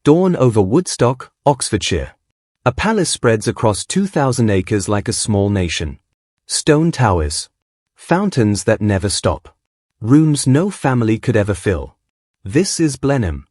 Dawn over Woodstock, Oxfordshire. A palace spreads across 2,000 acres like a small nation. Stone towers. Fountains that never stop. Rooms no family could ever fill. This is Blenheim.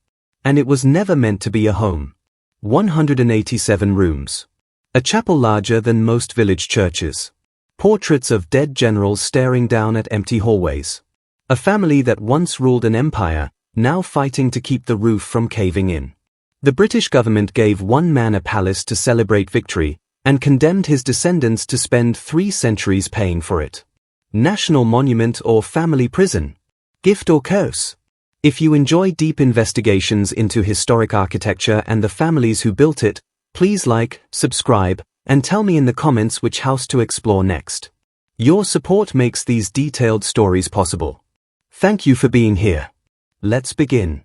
And it was never meant to be a home. 187 rooms. A chapel larger than most village churches. Portraits of dead generals staring down at empty hallways. A family that once ruled an empire, now fighting to keep the roof from caving in. The British government gave one man a palace to celebrate victory, and condemned his descendants to spend 3 centuries paying for it. National monument or family prison? Gift or curse? If you enjoy deep investigations into historic architecture and the families who built it, please like, subscribe, and tell me in the comments which house to explore next. Your support makes these detailed stories possible. Thank you for being here. Let's begin.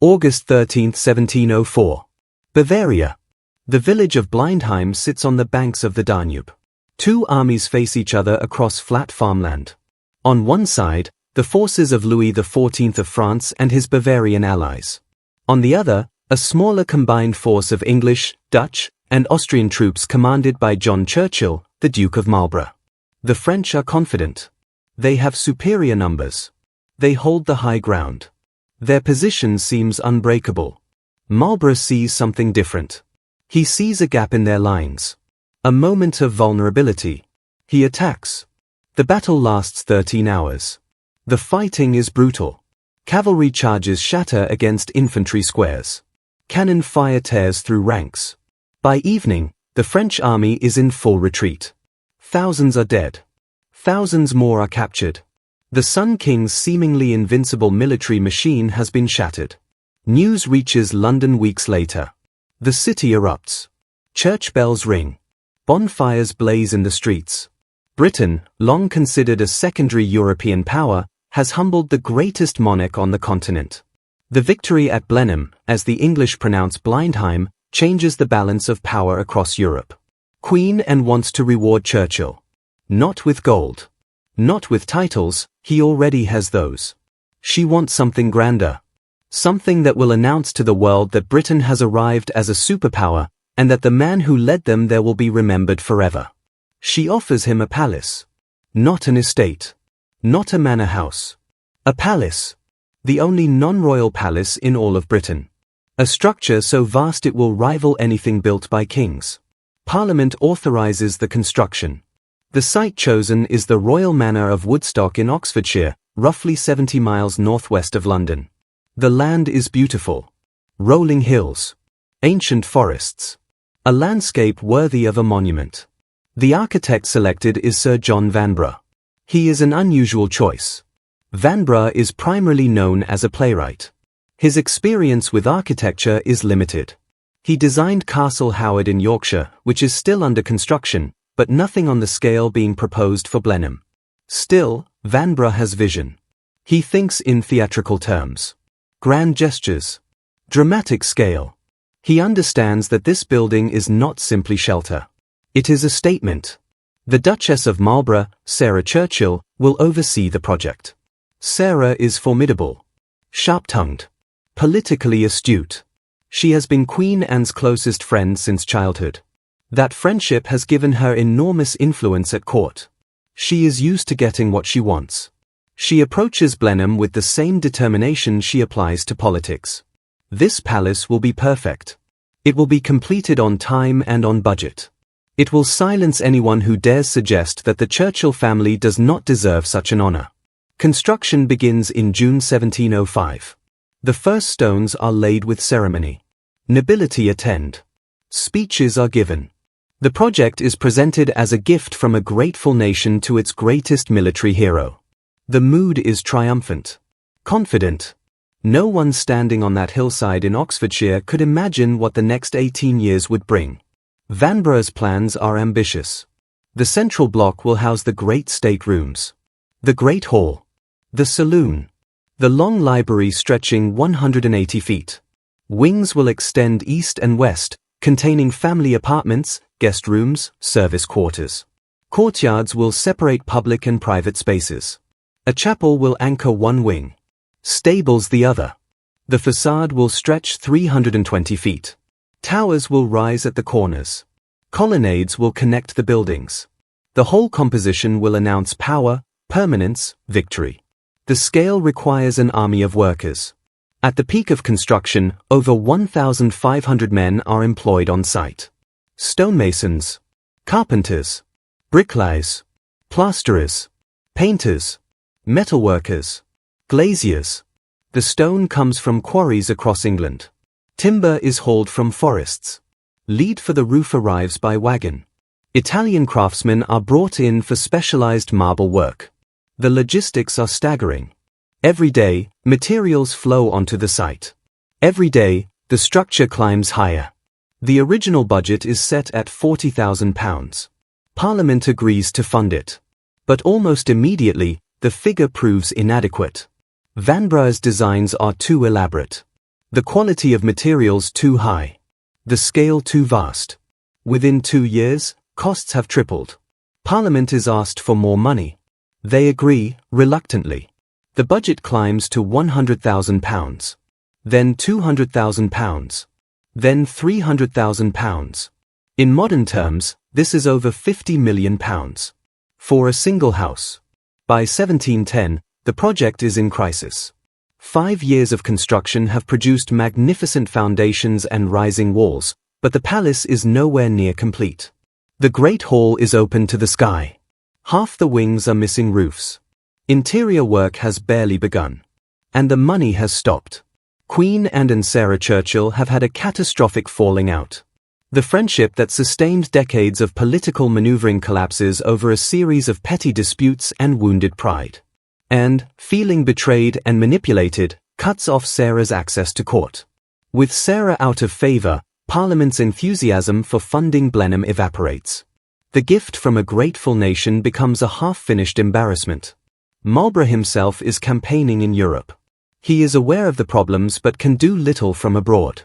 August 13, 1704. Bavaria. The village of Blenheim sits on the banks of the Danube. 2 armies face each other across flat farmland. On one side, the forces of Louis XIV of France and his Bavarian allies. On the other, a smaller combined force of English, Dutch, and Austrian troops commanded by John Churchill, the Duke of Marlborough. The French are confident. They have superior numbers. They hold the high ground. Their position seems unbreakable. Marlborough sees something different. He sees a gap in their lines. A moment of vulnerability. He attacks. The battle lasts 13 hours. The fighting is brutal. Cavalry charges shatter against infantry squares. Cannon fire tears through ranks. By evening, the French army is in full retreat. Thousands are dead. Thousands more are captured. The Sun King's seemingly invincible military machine has been shattered. News reaches London weeks later. The city erupts. Church bells ring. Bonfires blaze in the streets. Britain, long considered a secondary European power, has humbled the greatest monarch on the continent. The victory at Blenheim, as the English pronounce Blenheim, changes the balance of power across Europe. Queen Anne wants to reward Churchill. Not with gold. Not with titles, he already has those. She wants something grander. Something that will announce to the world that Britain has arrived as a superpower, and that the man who led them there will be remembered forever. She offers him a palace. Not an estate. Not a manor house. A palace. The only non-royal palace in all of Britain. A structure so vast it will rival anything built by kings. Parliament authorizes the construction. The site chosen is the Royal Manor of Woodstock in Oxfordshire, roughly 70 miles northwest of London. The land is beautiful. Rolling hills. Ancient forests. A landscape worthy of a monument. The architect selected is Sir John Vanbrugh. He is an unusual choice. Vanbrugh is primarily known as a playwright. His experience with architecture is limited. He designed Castle Howard in Yorkshire, which is still under construction, but nothing on the scale being proposed for Blenheim. Still, Vanbrugh has vision. He thinks in theatrical terms. Grand gestures. Dramatic scale. He understands that this building is not simply shelter. It is a statement. The Duchess of Marlborough, Sarah Churchill, will oversee the project. Sarah is formidable. Sharp-tongued. Politically astute. She has been Queen Anne's closest friend since childhood. That friendship has given her enormous influence at court. She is used to getting what she wants. She approaches Blenheim with the same determination she applies to politics. This palace will be perfect. It will be completed on time and on budget. It will silence anyone who dares suggest that the Churchill family does not deserve such an honor. Construction begins in June 1705. The first stones are laid with ceremony. Nobility attend. Speeches are given. The project is presented as a gift from a grateful nation to its greatest military hero. The mood is triumphant. Confident. No one standing on that hillside in Oxfordshire could imagine what the next 18 years would bring. Vanbrugh's plans are ambitious. The central block will house the great state rooms. The Great Hall. The saloon. The long library stretching 180 feet. Wings will extend east and west, containing family apartments, guest rooms, service quarters. Courtyards will separate public and private spaces. A chapel will anchor one wing. Stables the other. The facade will stretch 320 feet. Towers will rise at the corners. Colonnades will connect the buildings. The whole composition will announce power, permanence, victory. The scale requires an army of workers. At the peak of construction, over 1,500 men are employed on site. Stonemasons, carpenters, bricklayers, plasterers, painters, metalworkers, glaziers. The stone comes from quarries across England. Timber is hauled from forests. Lead for the roof arrives by wagon. Italian craftsmen are brought in for specialized marble work. The logistics are staggering. Every day, materials flow onto the site. Every day, the structure climbs higher. The original budget is set at £40,000. Parliament agrees to fund it. But almost immediately, the figure proves inadequate. Vanbrugh's designs are too elaborate. The quality of materials too high. The scale too vast. Within 2 years, costs have tripled. Parliament is asked for more money. They agree, reluctantly. The budget climbs to £100,000. Then £200,000. Then £300,000. In modern terms, this is over £50 million. For a single house. By 1710, the project is in crisis. 5 years of construction have produced magnificent foundations and rising walls, but the palace is nowhere near complete. The Great Hall is open to the sky. Half the wings are missing roofs. Interior work has barely begun. And the money has stopped. Queen Anne and Sir Churchill have had a catastrophic falling out. The friendship that sustained decades of political maneuvering collapses over a series of petty disputes and wounded pride. And, feeling betrayed and manipulated, cuts off Sarah's access to court. With Sarah out of favour, Parliament's enthusiasm for funding Blenheim evaporates. The gift from a grateful nation becomes a half-finished embarrassment. Marlborough himself is campaigning in Europe. He is aware of the problems but can do little from abroad.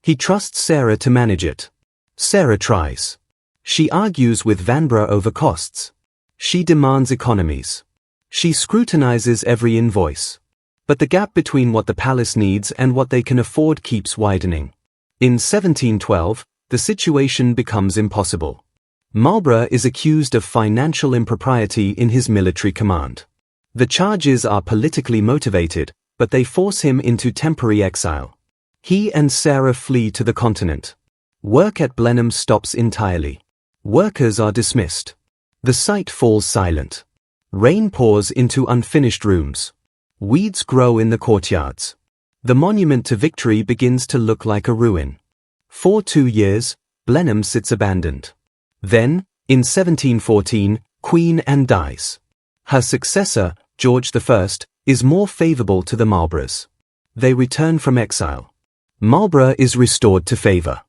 He trusts Sarah to manage it. Sarah tries. She argues with Vanbrugh over costs. She demands economies. She scrutinizes every invoice. But the gap between what the palace needs and what they can afford keeps widening. In 1712, the situation becomes impossible. Marlborough is accused of financial impropriety in his military command. The charges are politically motivated, but they force him into temporary exile. He and Sarah flee to the continent. Work at Blenheim stops entirely. Workers are dismissed. The site falls silent. Rain pours into unfinished rooms. Weeds grow in the courtyards. The monument to victory begins to look like a ruin. For 2 years, Blenheim sits abandoned. Then, in 1714, Queen Anne dies. Her successor, George I, is more favourable to the Marlboroughs. They return from exile. Marlborough is restored to favour.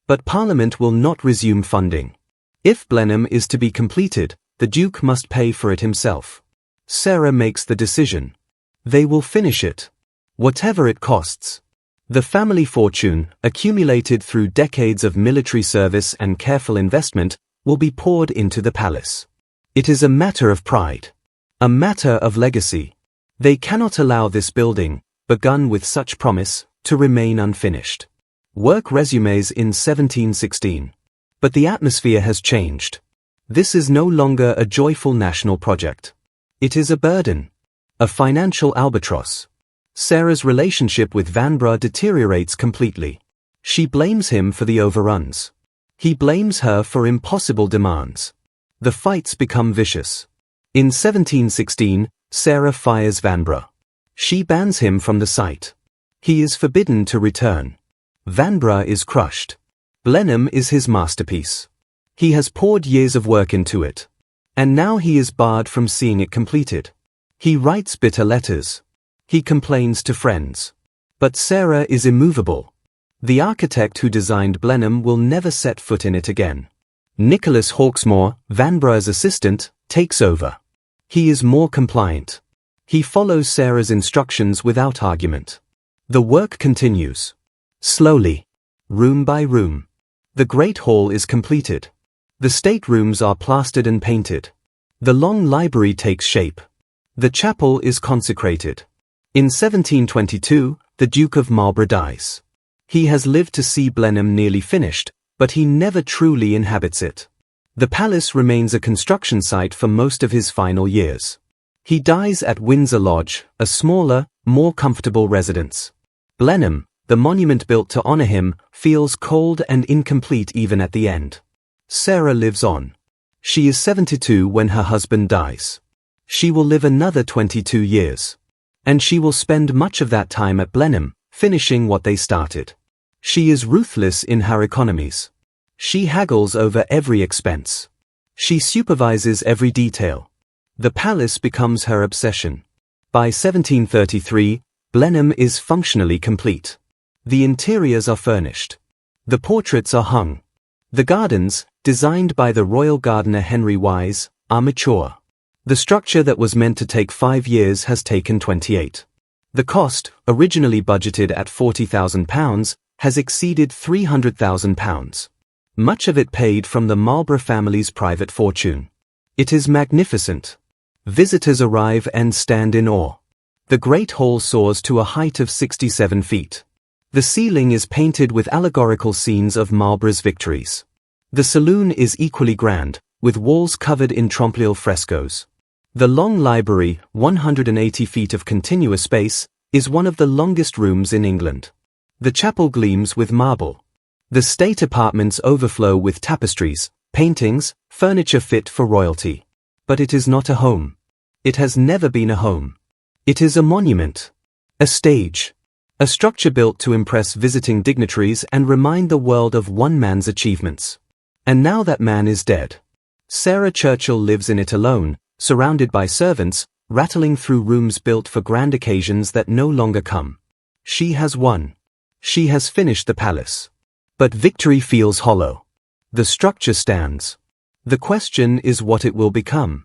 But Parliament will not resume funding. If Blenheim is to be completed, the Duke must pay for it himself. Sarah makes the decision. They will finish it. Whatever it costs. The family fortune, accumulated through decades of military service and careful investment, will be poured into the palace. It is a matter of pride. A matter of legacy. They cannot allow this building, begun with such promise, to remain unfinished. Work resumes in 1716. But the atmosphere has changed. This is no longer a joyful national project. It is a burden. A financial albatross. Sarah's relationship with Vanbrugh deteriorates completely. She blames him for the overruns. He blames her for impossible demands. The fights become vicious. In 1716, Sarah fires Vanbrugh. She bans him from the site. He is forbidden to return. Vanbrugh is crushed. Blenheim is his masterpiece. He has poured years of work into it. And now he is barred from seeing it completed. He writes bitter letters. He complains to friends. But Sarah is immovable. The architect who designed Blenheim will never set foot in it again. Nicholas Hawksmoor, Vanbrugh's assistant, takes over. He is more compliant. He follows Sarah's instructions without argument. The work continues. Slowly. Room by room. The Great Hall is completed. The staterooms are plastered and painted. The long library takes shape. The chapel is consecrated. In 1722, the Duke of Marlborough dies. He has lived to see Blenheim nearly finished, but he never truly inhabits it. The palace remains a construction site for most of his final years. He dies at Windsor Lodge, a smaller, more comfortable residence. Blenheim, the monument built to honor him, feels cold and incomplete even at the end. Sarah lives on. She is 72 when her husband dies. She will live another 22 years. And she will spend much of that time at Blenheim, finishing what they started. She is ruthless in her economies. She haggles over every expense. She supervises every detail. The palace becomes her obsession. By 1733, Blenheim is functionally complete. The interiors are furnished. The portraits are hung. The gardens, designed by the royal gardener Henry Wise, are mature. The structure that was meant to take 5 years has taken 28. The cost, originally budgeted at £40,000, has exceeded £300,000. Much of it paid from the Marlborough family's private fortune. It is magnificent. Visitors arrive and stand in awe. The Great Hall soars to a height of 67 feet. The ceiling is painted with allegorical scenes of Marlborough's victories. The saloon is equally grand, with walls covered in trompe-l'oeil frescoes. The long library, 180 feet of continuous space, is one of the longest rooms in England. The chapel gleams with marble. The state apartments overflow with tapestries, paintings, furniture fit for royalty. But it is not a home. It has never been a home. It is a monument. A stage. A structure built to impress visiting dignitaries and remind the world of one man's achievements. And now that man is dead. Sarah Churchill lives in it alone, surrounded by servants, rattling through rooms built for grand occasions that no longer come. She has won. She has finished the palace. But victory feels hollow. The structure stands. The question is what it will become.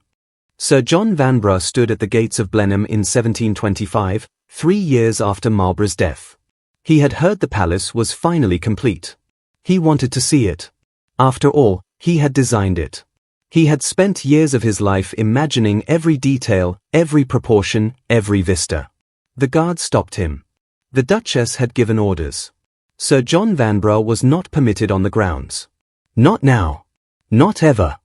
Sir John Vanbrugh stood at the gates of Blenheim in 1725, 3 years after Marlborough's death. He had heard the palace was finally complete. He wanted to see it. After all, he had designed it. He had spent years of his life imagining every detail, every proportion, every vista. The guard stopped him. The Duchess had given orders. Sir John Vanbrugh was not permitted on the grounds. Not now. Not ever.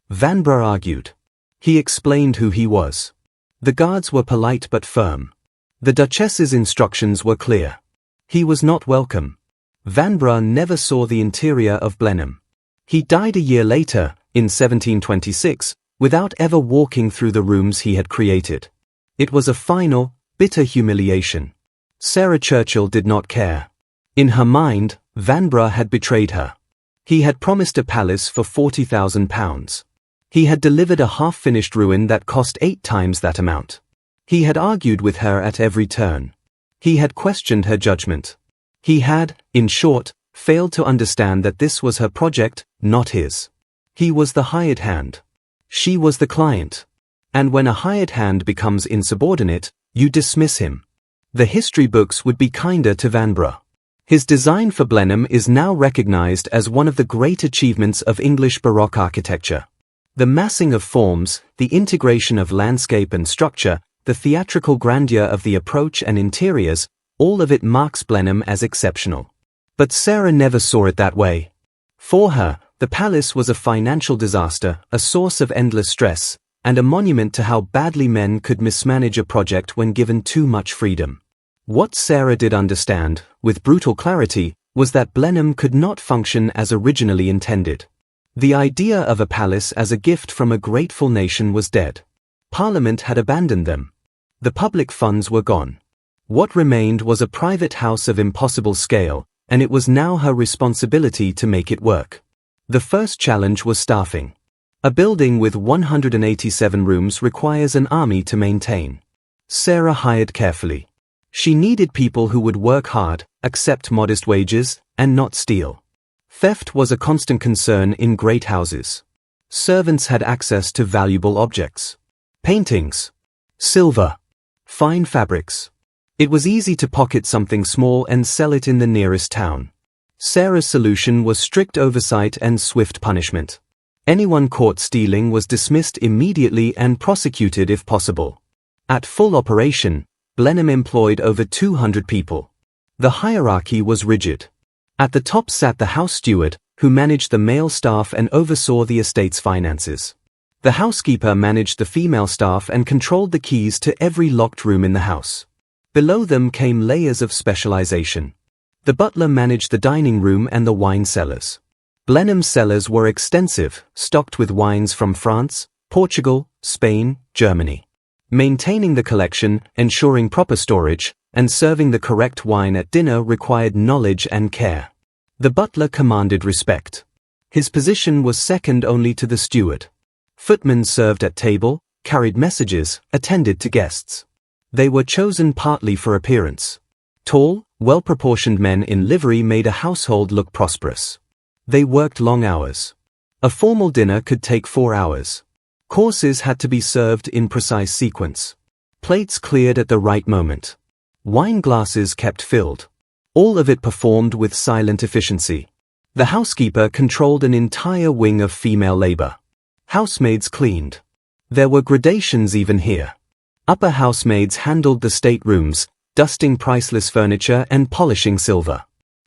Vanbrugh argued. He explained who he was. The guards were polite but firm. The Duchess's instructions were clear. He was not welcome. Vanbrugh never saw the interior of Blenheim. He died a year later, in 1726, without ever walking through the rooms he had created. It was a final, bitter humiliation. Sarah Churchill did not care. In her mind, Vanbrugh had betrayed her. He had promised a palace for £40,000. He had delivered a half-finished ruin that cost 8 times that amount. He had argued with her at every turn. He had questioned her judgment. He had, in short, failed to understand that this was her project, not his. He was the hired hand. She was the client. And when a hired hand becomes insubordinate, you dismiss him. The history books would be kinder to Vanbrugh. His design for Blenheim is now recognized as one of the great achievements of English Baroque architecture. The massing of forms, the integration of landscape and structure, the theatrical grandeur of the approach and interiors, all of it marks Blenheim as exceptional. But Sarah never saw it that way. For her, the palace was a financial disaster, a source of endless stress, and a monument to how badly men could mismanage a project when given too much freedom. What Sarah did understand, with brutal clarity, was that Blenheim could not function as originally intended. The idea of a palace as a gift from a grateful nation was dead. Parliament had abandoned them. The public funds were gone. What remained was a private house of impossible scale, and it was now her responsibility to make it work. The first challenge was staffing. A building with 187 rooms requires an army to maintain. Sarah hired carefully. She needed people who would work hard, accept modest wages, and not steal. Theft was a constant concern in great houses. Servants had access to valuable objects. Paintings, silver, fine fabrics. It was easy to pocket something small and sell it in the nearest town. Sarah's solution was strict oversight and swift punishment. Anyone caught stealing was dismissed immediately and prosecuted if possible. At full operation, Blenheim employed over 200 people. The hierarchy was rigid. At the top sat the house steward, who managed the male staff and oversaw the estate's finances. The housekeeper managed the female staff and controlled the keys to every locked room in the house. Below them came layers of specialization. The butler managed the dining room and the wine cellars. Blenheim's cellars were extensive, stocked with wines from France, Portugal, Spain, Germany. Maintaining the collection, ensuring proper storage, and serving the correct wine at dinner required knowledge and care. The butler commanded respect. His position was second only to the steward. Footmen served at table, carried messages, attended to guests. They were chosen partly for appearance. Tall, well-proportioned men in livery made a household look prosperous. They worked long hours. A formal dinner could take 4 hours. Courses had to be served in precise sequence. Plates cleared at the right moment. Wine glasses kept filled. All of it performed with silent efficiency. The housekeeper controlled an entire wing of female labor. Housemaids cleaned. There were gradations even here. Upper housemaids handled the staterooms, dusting priceless furniture and polishing silver.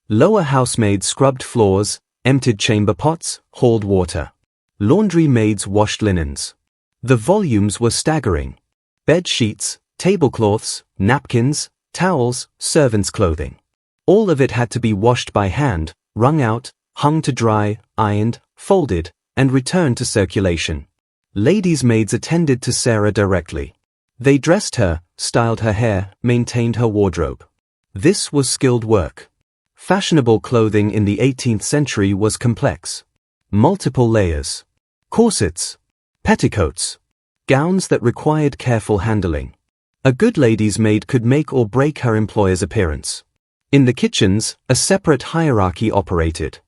Lower housemaids scrubbed floors, emptied chamber pots, hauled water. Laundry maids washed linens. The volumes were staggering. Bed sheets, tablecloths, napkins, towels, servants' clothing. All of it had to be washed by hand, wrung out, hung to dry, ironed, folded, and returned to circulation. Ladies' maids attended to Sarah directly. They dressed her, styled her hair, maintained her wardrobe. This was skilled work. Fashionable clothing in the 18th century was complex. Multiple layers. Corsets. Petticoats. Gowns that required careful handling. A good lady's maid could make or break her employer's appearance. In the kitchens, a separate hierarchy operated.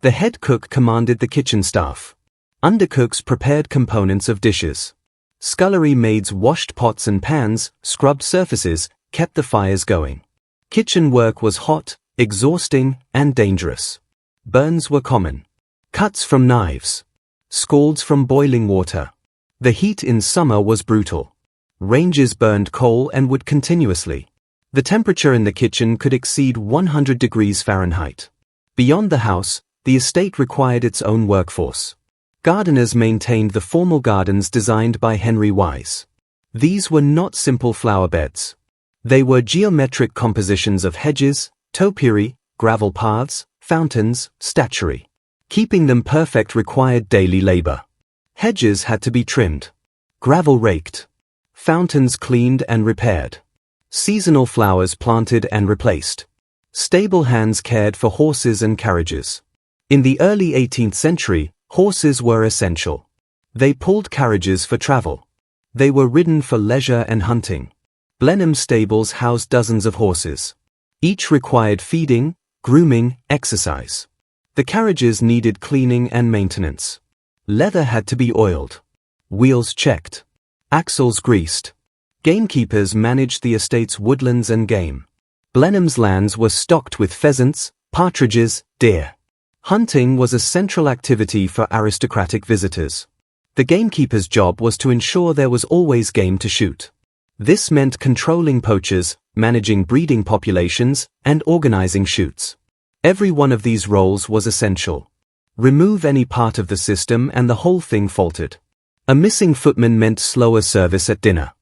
The head cook commanded the kitchen staff. Undercooks prepared components of dishes. Scullery maids washed pots and pans, scrubbed surfaces, kept the fires going. Kitchen work was hot, exhausting, and dangerous. Burns were common. Cuts from knives. Scalds from boiling water. The heat in summer was brutal. Ranges burned coal and wood continuously. The temperature in the kitchen could exceed 100 degrees Fahrenheit. Beyond the house, the estate required its own workforce. Gardeners maintained the formal gardens designed by Henry Wise. These were not simple flower beds. They were geometric compositions of hedges, topiary, gravel paths, fountains, statuary. Keeping them perfect required daily labor. Hedges had to be trimmed. Gravel raked. Fountains cleaned and repaired. Seasonal flowers planted and replaced. Stable hands cared for horses and carriages. In the early 18th century, horses were essential. They pulled carriages for travel. They were ridden for leisure and hunting. Blenheim stables housed dozens of horses. Each required feeding, grooming, exercise. The carriages needed cleaning and maintenance. Leather had to be oiled. Wheels checked. Axles greased. Gamekeepers managed the estate's woodlands and game. Blenheim's lands were stocked with pheasants, partridges, deer. Hunting was a central activity for aristocratic visitors. The gamekeeper's job was to ensure there was always game to shoot. This meant controlling poachers, managing breeding populations, and organizing shoots. Every one of these roles was essential. Remove any part of the system and the whole thing faltered. A missing footman meant slower service at dinner.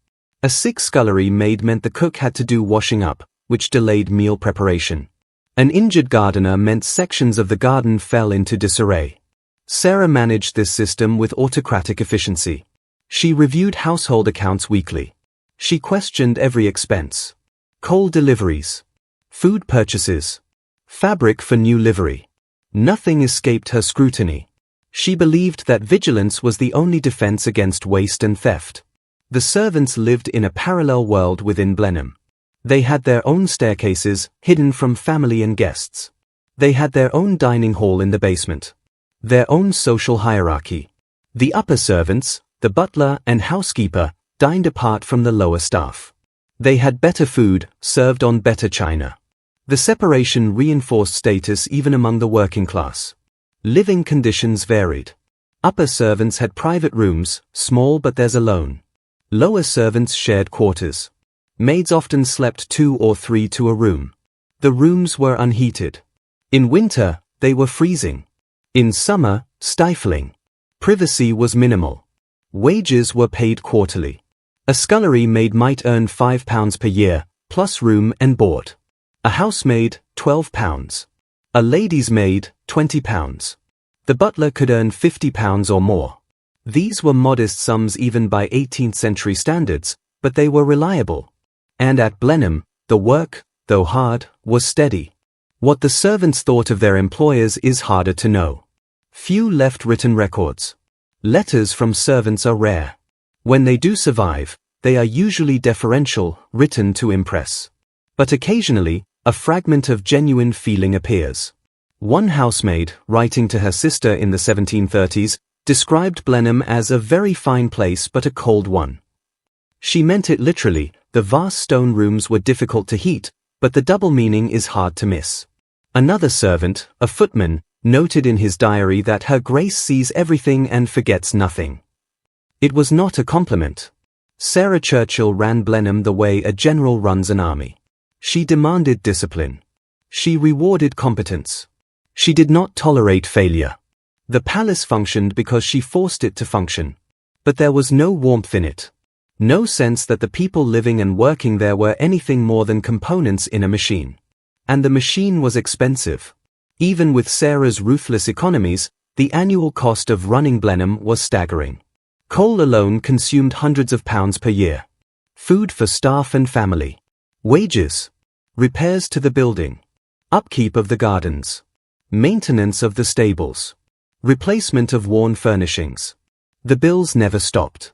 A sick scullery maid meant the cook had to do washing up, which delayed meal preparation. An injured gardener meant sections of the garden fell into disarray. Sarah managed this system with autocratic efficiency. She reviewed household accounts weekly. She questioned every expense. Coal deliveries. Food purchases. Fabric for new livery. Nothing escaped her scrutiny. She believed that vigilance was the only defense against waste and theft. The servants lived in a parallel world within Blenheim. They had their own staircases, hidden from family and guests. They had their own dining hall in the basement. Their own social hierarchy. The upper servants, the butler and housekeeper, dined apart from the lower staff. They had better food, served on better china. The separation reinforced status even among the working class. Living conditions varied. Upper servants had private rooms, small but theirs alone. Lower servants shared quarters. Maids often slept 2 or 3 to a room. The rooms were unheated. In winter, they were freezing. In summer, stifling. Privacy was minimal. Wages were paid quarterly. A scullery maid might earn £5 per year, plus room and board. A housemaid, £12. A lady's maid, £20. The butler could earn £50 or more. These were modest sums even by 18th century standards, but they were reliable. And at Blenheim, the work, though hard, was steady. What the servants thought of their employers is harder to know. Few left written records. Letters from servants are rare. When they do survive, they are usually deferential, written to impress. But occasionally, a fragment of genuine feeling appears. One housemaid, writing to her sister in the 1730s, described Blenheim as a very fine place but a cold one. She meant it literally. The vast stone rooms were difficult to heat, but the double meaning is hard to miss. Another servant, a footman, noted in his diary that Her Grace sees everything and forgets nothing. It was not a compliment. Sarah Churchill ran Blenheim the way a general runs an army. She demanded discipline. She rewarded competence. She did not tolerate failure. The palace functioned because she forced it to function. But there was no warmth in it. No sense that the people living and working there were anything more than components in a machine. And the machine was expensive. Even with Sarah's ruthless economies, the annual cost of running Blenheim was staggering. Coal alone consumed hundreds of pounds per year. Food for staff and family. Wages. Repairs to the building. Upkeep of the gardens. Maintenance of the stables. Replacement of worn furnishings. The bills never stopped.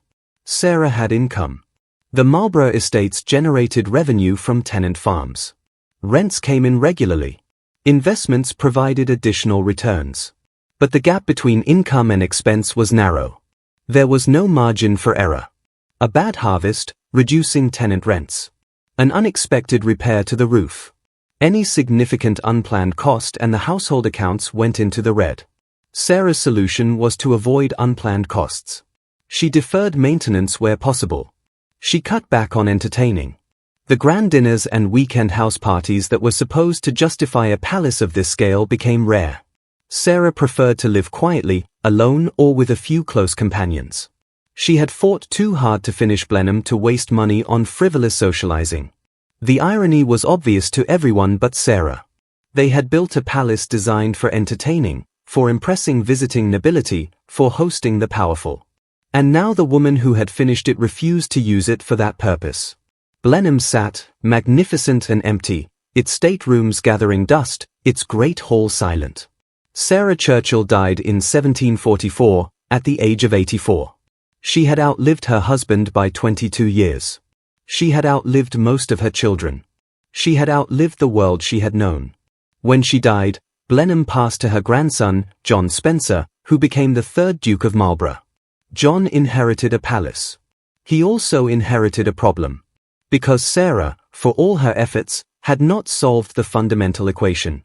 Sarah had income. The Marlborough estates generated revenue from tenant farms. Rents came in regularly. Investments provided additional returns. But the gap between income and expense was narrow. There was no margin for error. A bad harvest, reducing tenant rents. An unexpected repair to the roof. Any significant unplanned cost and the household accounts went into the red. Sarah's solution was to avoid unplanned costs. She deferred maintenance where possible. She cut back on entertaining. The grand dinners and weekend house parties that were supposed to justify a palace of this scale became rare. Sarah preferred to live quietly, alone or with a few close companions. She had fought too hard to finish Blenheim to waste money on frivolous socializing. The irony was obvious to everyone but Sarah. They had built a palace designed for entertaining, for impressing visiting nobility, for hosting the powerful. And now the woman who had finished it refused to use it for that purpose. Blenheim sat, magnificent and empty, its staterooms gathering dust, its great hall silent. Sarah Churchill died in 1744, at the age of 84. She had outlived her husband by 22 years. She had outlived most of her children. She had outlived the world she had known. When she died, Blenheim passed to her grandson, John Spencer, who became the 3rd Duke of Marlborough. John inherited a palace. He also inherited a problem. Because Sarah, for all her efforts, had not solved the fundamental equation.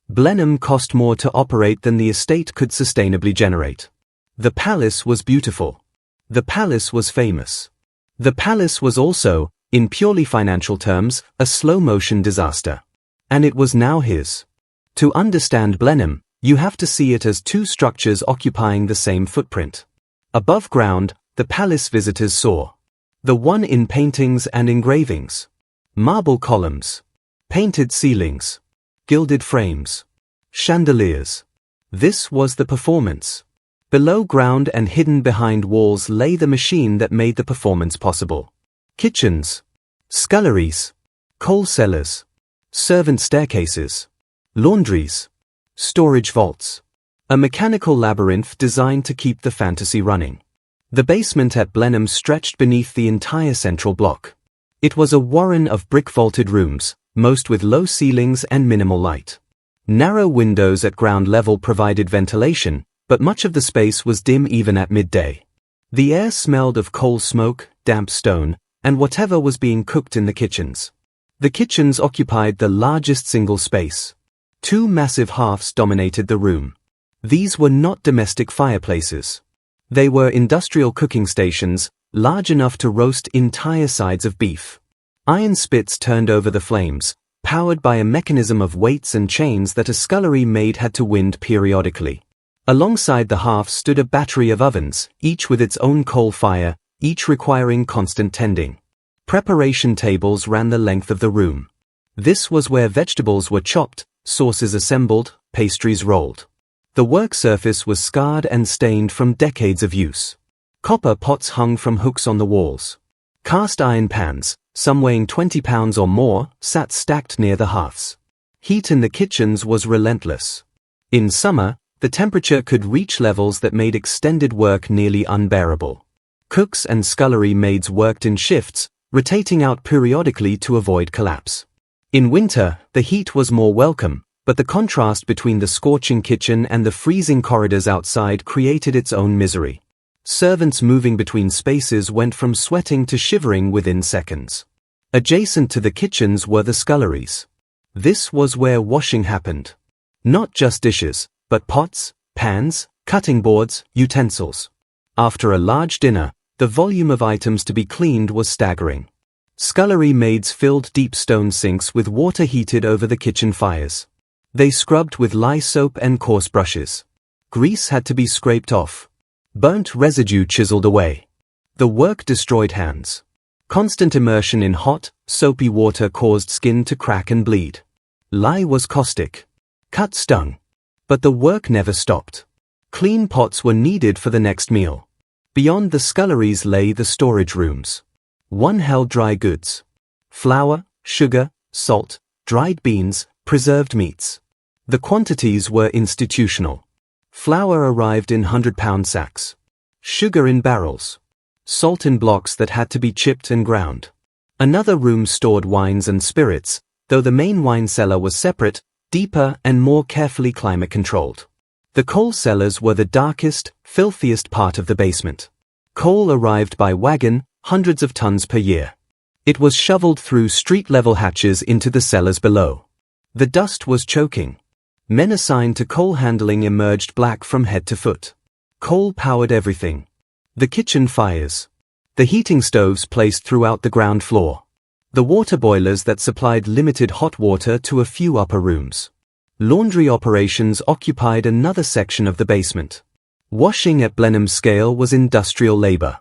Blenheim cost more to operate than the estate could sustainably generate. The palace was beautiful. The palace was famous. The palace was also, in purely financial terms, a slow-motion disaster. And it was now his. To understand Blenheim, you have to see it as two structures occupying the same footprint. Above ground, the palace visitors saw. The one in paintings and engravings. Marble columns. Painted ceilings. Gilded frames. Chandeliers. This was the performance. Below ground and hidden behind walls lay the machine that made the performance possible. Kitchens. Sculleries. Coal cellars. Servant staircases. Laundries. Storage vaults. A mechanical labyrinth designed to keep the fantasy running. The basement at Blenheim stretched beneath the entire central block. It was a warren of brick-vaulted rooms, most with low ceilings and minimal light. Narrow windows at ground level provided ventilation, but much of the space was dim even at midday. The air smelled of coal smoke, damp stone, and whatever was being cooked in the kitchens. The kitchens occupied the largest single space. 2 massive hearths dominated the room. These were not domestic fireplaces. They were industrial cooking stations, large enough to roast entire sides of beef. Iron spits turned over the flames, powered by a mechanism of weights and chains that a scullery maid had to wind periodically. Alongside the hearth stood a battery of ovens, each with its own coal fire, each requiring constant tending. Preparation tables ran the length of the room. This was where vegetables were chopped, sauces assembled, pastries rolled. The work surface was scarred and stained from decades of use. Copper pots hung from hooks on the walls. Cast iron pans, some weighing 20 pounds or more, sat stacked near the hearths. Heat in the kitchens was relentless. In summer, the temperature could reach levels that made extended work nearly unbearable. Cooks and scullery maids worked in shifts, rotating out periodically to avoid collapse. In winter, the heat was more welcome, but the contrast between the scorching kitchen and the freezing corridors outside created its own misery. Servants moving between spaces went from sweating to shivering within seconds. Adjacent to the kitchens were the sculleries. This was where washing happened. Not just dishes, but pots, pans, cutting boards, utensils. After a large dinner, the volume of items to be cleaned was staggering. Scullery maids filled deep stone sinks with water heated over the kitchen fires. They scrubbed with lye soap and coarse brushes. Grease had to be scraped off. Burnt residue chiseled away. The work destroyed hands. Constant immersion in hot, soapy water caused skin to crack and bleed. Lye was caustic. Cut stung. But the work never stopped. Clean pots were needed for the next meal. Beyond the sculleries lay the storage rooms. One held dry goods. Flour, sugar, salt, dried beans, preserved meats. The quantities were institutional. Flour arrived in 100-pound sacks. Sugar in barrels. Salt in blocks that had to be chipped and ground. Another room stored wines and spirits, though the main wine cellar was separate, deeper and more carefully climate-controlled. The coal cellars were the darkest, filthiest part of the basement. Coal arrived by wagon, hundreds of tons per year. It was shoveled through street-level hatches into the cellars below. The dust was choking. Men assigned to coal handling emerged black from head to foot. Coal powered everything. The kitchen fires. The heating stoves placed throughout the ground floor. The water boilers that supplied limited hot water to a few upper rooms. Laundry operations occupied another section of the basement. Washing at Blenheim scale was industrial labor.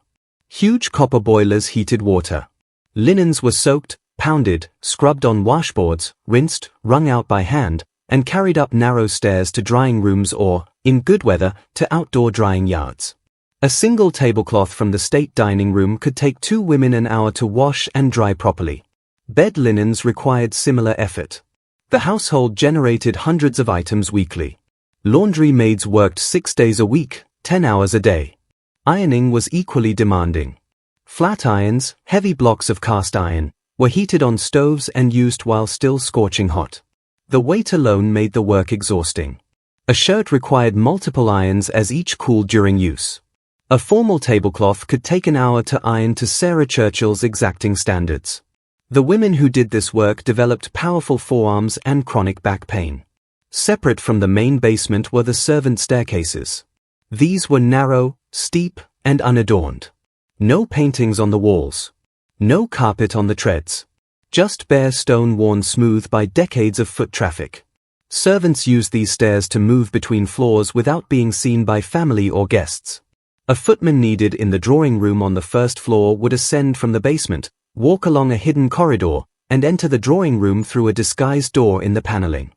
Huge copper boilers heated water. Linens were soaked, pounded, scrubbed on washboards, rinsed, wrung out by hand, and carried up narrow stairs to drying rooms or, in good weather, to outdoor drying yards. A single tablecloth from the state dining room could take 2 women an hour to wash and dry properly. Bed linens required similar effort. The household generated hundreds of items weekly. Laundry maids worked 6 days a week, 10 hours a day. Ironing was equally demanding. Flat irons, heavy blocks of cast iron, were heated on stoves and used while still scorching hot. The weight alone made the work exhausting. A shirt required multiple irons as each cooled during use. A formal tablecloth could take an hour to iron to Sir Churchill's exacting standards. The women who did this work developed powerful forearms and chronic back pain. Separate from the main basement were the servant staircases. These were narrow, steep, and unadorned. No paintings on the walls. No carpet on the treads. Just bare stone worn smooth by decades of foot traffic. Servants used these stairs to move between floors without being seen by family or guests. A footman needed in the drawing room on the first floor would ascend from the basement, walk along a hidden corridor, and enter the drawing room through a disguised door in the paneling.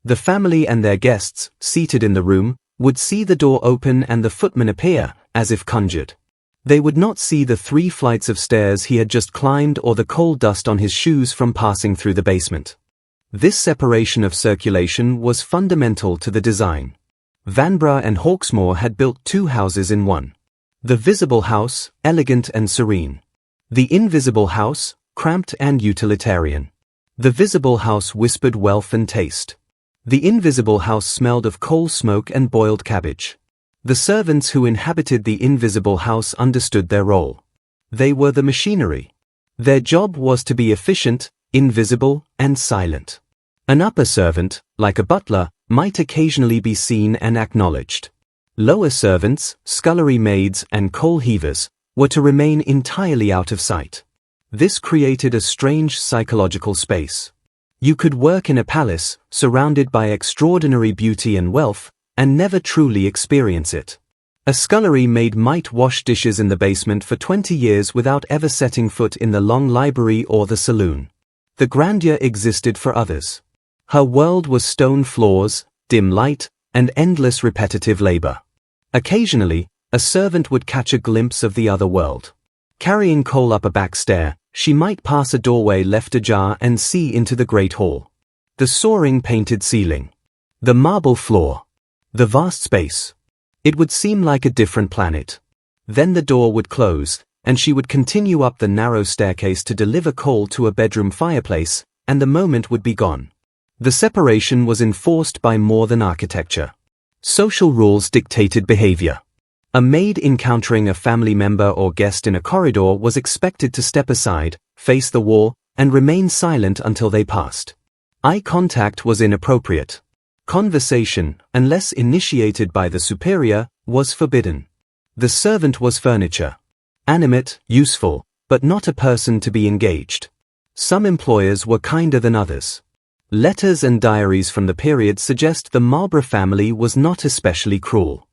The family and their guests, seated in the room, would see the door open and the footman appear, as if conjured. They would not see the 3 flights of stairs he had just climbed or the coal dust on his shoes from passing through the basement. This separation of circulation was fundamental to the design. Vanbrugh and Hawksmoor had built 2 houses in one. The visible house, elegant and serene. The invisible house, cramped and utilitarian. The visible house whispered wealth and taste. The invisible house smelled of coal smoke and boiled cabbage. The servants who inhabited the invisible house understood their role. They were the machinery. Their job was to be efficient, invisible, and silent. An upper servant, like a butler, might occasionally be seen and acknowledged. Lower servants, scullery maids, and coal heavers, were to remain entirely out of sight. This created a strange psychological space. You could work in a palace, surrounded by extraordinary beauty and wealth, and never truly experience it. A scullery maid might wash dishes in the basement for 20 years without ever setting foot in the long library or the saloon. The grandeur existed for others. Her world was stone floors, dim light, and endless repetitive labor. Occasionally, a servant would catch a glimpse of the other world. Carrying coal up a back stair, she might pass a doorway left ajar and see into the great hall. The soaring painted ceiling. The marble floor. The vast space. It would seem like a different planet. Then the door would close, and she would continue up the narrow staircase to deliver coal to a bedroom fireplace, and the moment would be gone. The separation was enforced by more than architecture. Social rules dictated behavior. A maid encountering a family member or guest in a corridor was expected to step aside, face the wall, and remain silent until they passed. Eye contact was inappropriate. Conversation, unless initiated by the superior, was forbidden. The servant was furniture. Animate, useful, but not a person to be engaged. Some employers were kinder than others. Letters and diaries from the period suggest the Marlborough family was not especially cruel.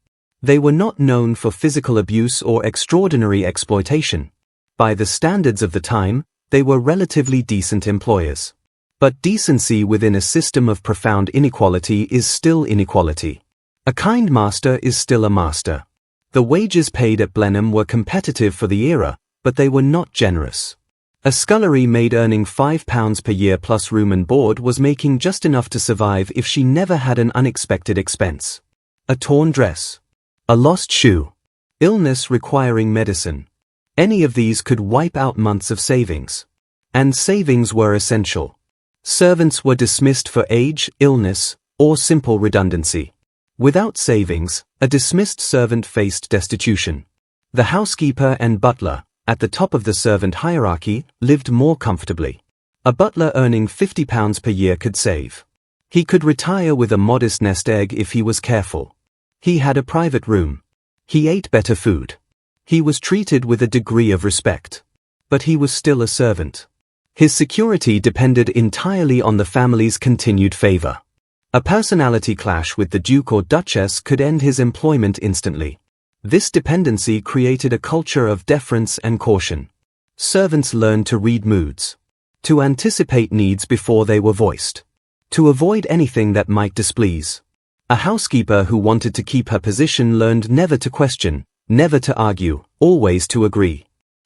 They were not known for physical abuse or extraordinary exploitation. By the standards of the time, they were relatively decent employers. But decency within a system of profound inequality is still inequality. A kind master is still a master. The wages paid at Blenheim were competitive for the era, but they were not generous. A scullery maid earning £5 per year plus room and board was making just enough to survive if she never had an unexpected expense. A torn dress. A lost shoe. Illness requiring medicine. Any of these could wipe out months of savings. And savings were essential. Servants were dismissed for age, illness, or simple redundancy. Without savings, a dismissed servant faced destitution. The housekeeper and butler, at the top of the servant hierarchy, lived more comfortably. A butler earning £50 per year could save. He could retire with a modest nest egg if he was careful. He had a private room. He ate better food. He was treated with a degree of respect. But he was still a servant. His security depended entirely on the family's continued favor. A personality clash with the Duke or Duchess could end his employment instantly. This dependency created a culture of deference and caution. Servants learned to read moods. To anticipate needs before they were voiced. To avoid anything that might displease. A housekeeper who wanted to keep her position learned never to question, never to argue, always to agree.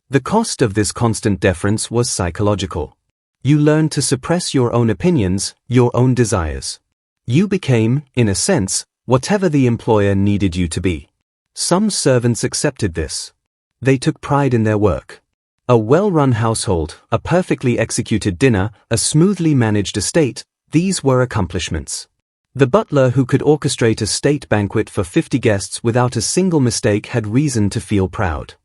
The cost of this constant deference was psychological. You learned to suppress your own opinions, your own desires. You became, in a sense, whatever the employer needed you to be. Some servants accepted this. They took pride in their work. A well-run household, a perfectly executed dinner, a smoothly managed estate, these were accomplishments. The butler who could orchestrate a state banquet for 50 guests without a single mistake had reason to feel proud.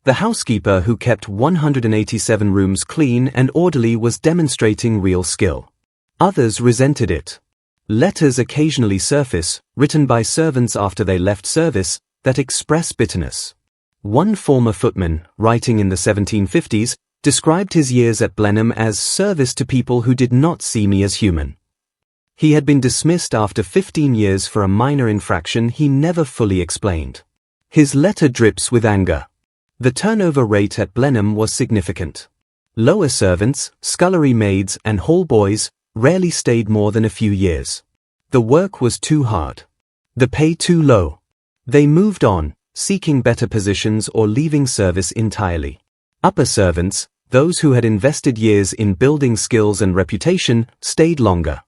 The housekeeper who kept 187 rooms clean and orderly was demonstrating real skill. Others resented it. Letters occasionally surface, written by servants after they left service, that express bitterness. One former footman, writing in the 1750s, described his years at Blenheim as service to people who did not see me as human. He had been dismissed after 15 years for a minor infraction he never fully explained. His letter drips with anger. The turnover rate at Blenheim was significant. Lower servants, scullery maids, and hall boys rarely stayed more than a few years. The work was too hard. The pay too low. They moved on, seeking better positions or leaving service entirely. Upper servants, those who had invested years in building skills and reputation, stayed longer.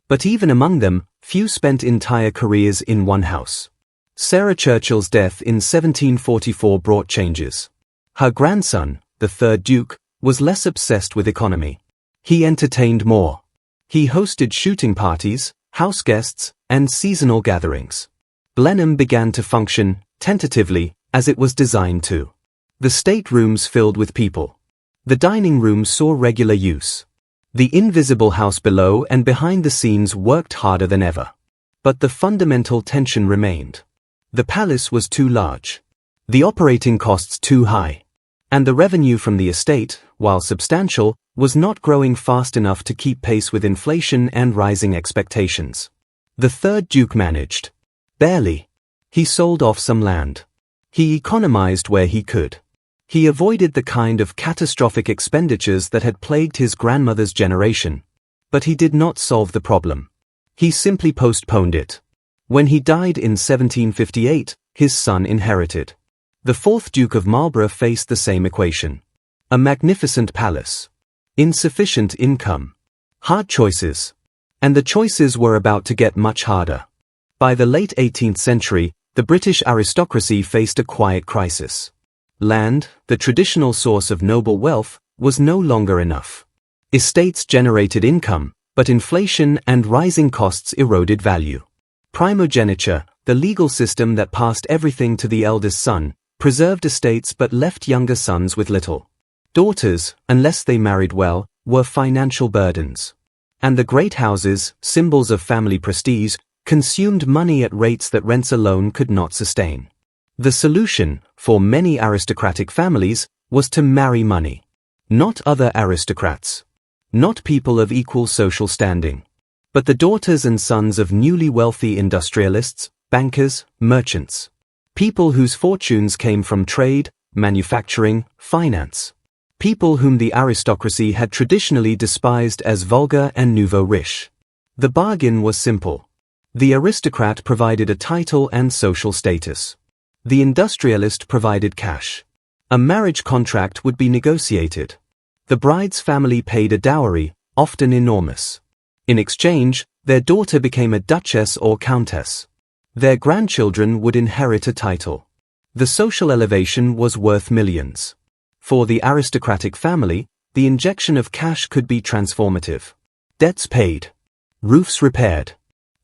But even among them, few spent entire careers in one house. Sir Churchill's death in 1744 brought changes. Her grandson, the third Duke, was less obsessed with economy. He entertained more. He hosted shooting parties, house guests, and seasonal gatherings. Blenheim began to function, tentatively, as it was designed to. The staterooms filled with people. The dining room saw regular use. The invisible house below and behind the scenes worked harder than ever. But the fundamental tension remained. The palace was too large. The operating costs too high. And the revenue from the estate, while substantial, was not growing fast enough to keep pace with inflation and rising expectations. The third Duke managed. Barely. He sold off some land. He economized where he could. He avoided the kind of catastrophic expenditures that had plagued his grandmother's generation. But he did not solve the problem. He simply postponed it. When he died in 1758, his son inherited. The fourth Duke of Marlborough faced the same equation. A magnificent palace. Insufficient income. Hard choices. And the choices were about to get much harder. By the late 18th century, the British aristocracy faced a quiet crisis. Land, the traditional source of noble wealth, was no longer enough. Estates generated income, but inflation and rising costs eroded value. Primogeniture, the legal system that passed everything to the eldest son, preserved estates but left younger sons with little. Daughters, unless they married well, were financial burdens. And the great houses, symbols of family prestige, consumed money at rates that rents alone could not sustain. The solution, for many aristocratic families, was to marry money. Not other aristocrats. Not people of equal social standing. But the daughters and sons of newly wealthy industrialists, bankers, merchants. People whose fortunes came from trade, manufacturing, finance. People whom the aristocracy had traditionally despised as vulgar and nouveau riche. The bargain was simple. The aristocrat provided a title and social status. The industrialist provided cash. A marriage contract would be negotiated. The bride's family paid a dowry, often enormous. In exchange, their daughter became a duchess or countess. Their grandchildren would inherit a title. The social elevation was worth millions. For the aristocratic family, the injection of cash could be transformative. Debts paid. Roofs repaired.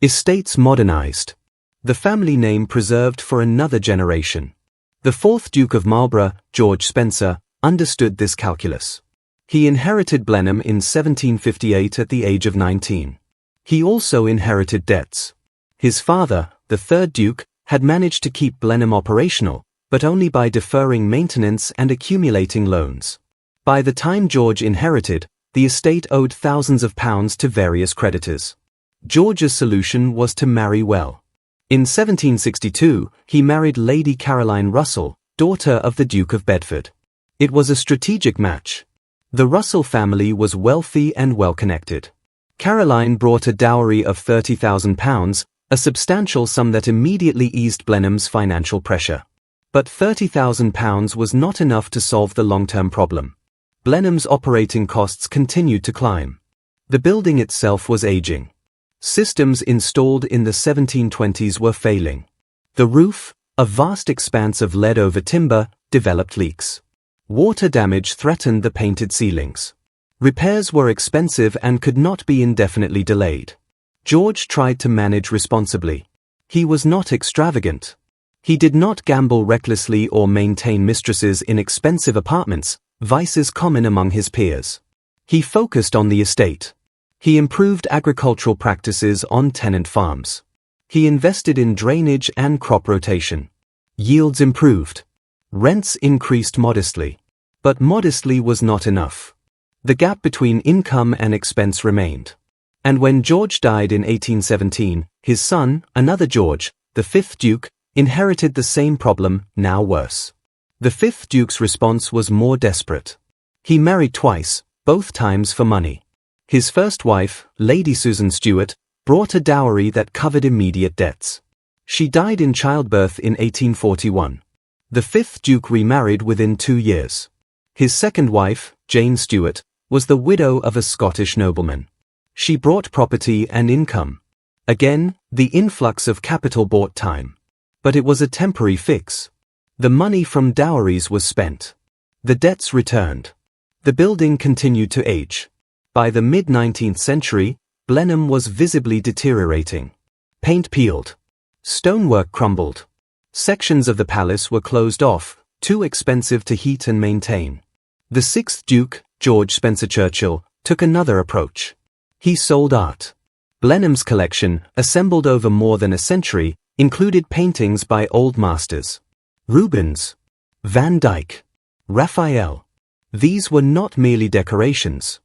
Estates modernized. The family name preserved for another generation. The fourth Duke of Marlborough, George Spencer, understood this calculus. He inherited Blenheim in 1758 at the age of 19. He also inherited debts. His father, the third Duke, had managed to keep Blenheim operational, but only by deferring maintenance and accumulating loans. By the time George inherited, the estate owed thousands of pounds to various creditors. George's solution was to marry well. In 1762, he married Lady Caroline Russell, daughter of the Duke of Bedford. It was a strategic match. The Russell family was wealthy and well-connected. Caroline brought a dowry of £30,000, a substantial sum that immediately eased Blenheim's financial pressure. But £30,000 was not enough to solve the long-term problem. Blenheim's operating costs continued to climb. The building itself was aging. Systems installed in the 1720s were failing. The roof, a vast expanse of lead over timber, developed leaks. Water damage threatened the painted ceilings. Repairs were expensive and could not be indefinitely delayed. George tried to manage responsibly. He was not extravagant. He did not gamble recklessly or maintain mistresses in expensive apartments, vices common among his peers. He focused on the estate. He improved agricultural practices on tenant farms. He invested in drainage and crop rotation. Yields improved. Rents increased modestly. But modestly was not enough. The gap between income and expense remained. And when George died in 1817, his son, another George, the fifth Duke, inherited the same problem, now worse. The fifth Duke's response was more desperate. He married twice, both times for money. His first wife, Lady Susan Stuart, brought a dowry that covered immediate debts. She died in childbirth in 1841. The fifth Duke remarried within 2 years. His second wife, Jane Stuart, was the widow of a Scottish nobleman. She brought property and income. Again, the influx of capital bought time. But it was a temporary fix. The money from dowries was spent. The debts returned. The building continued to age. By the mid-19th century, Blenheim was visibly deteriorating. Paint peeled. Stonework crumbled. Sections of the palace were closed off, too expensive to heat and maintain. The sixth Duke, George Spencer Churchill, took another approach. He sold art. Blenheim's collection, assembled over more than a century, included paintings by old masters. Rubens, Van Dyck, Raphael. These were not merely decorations.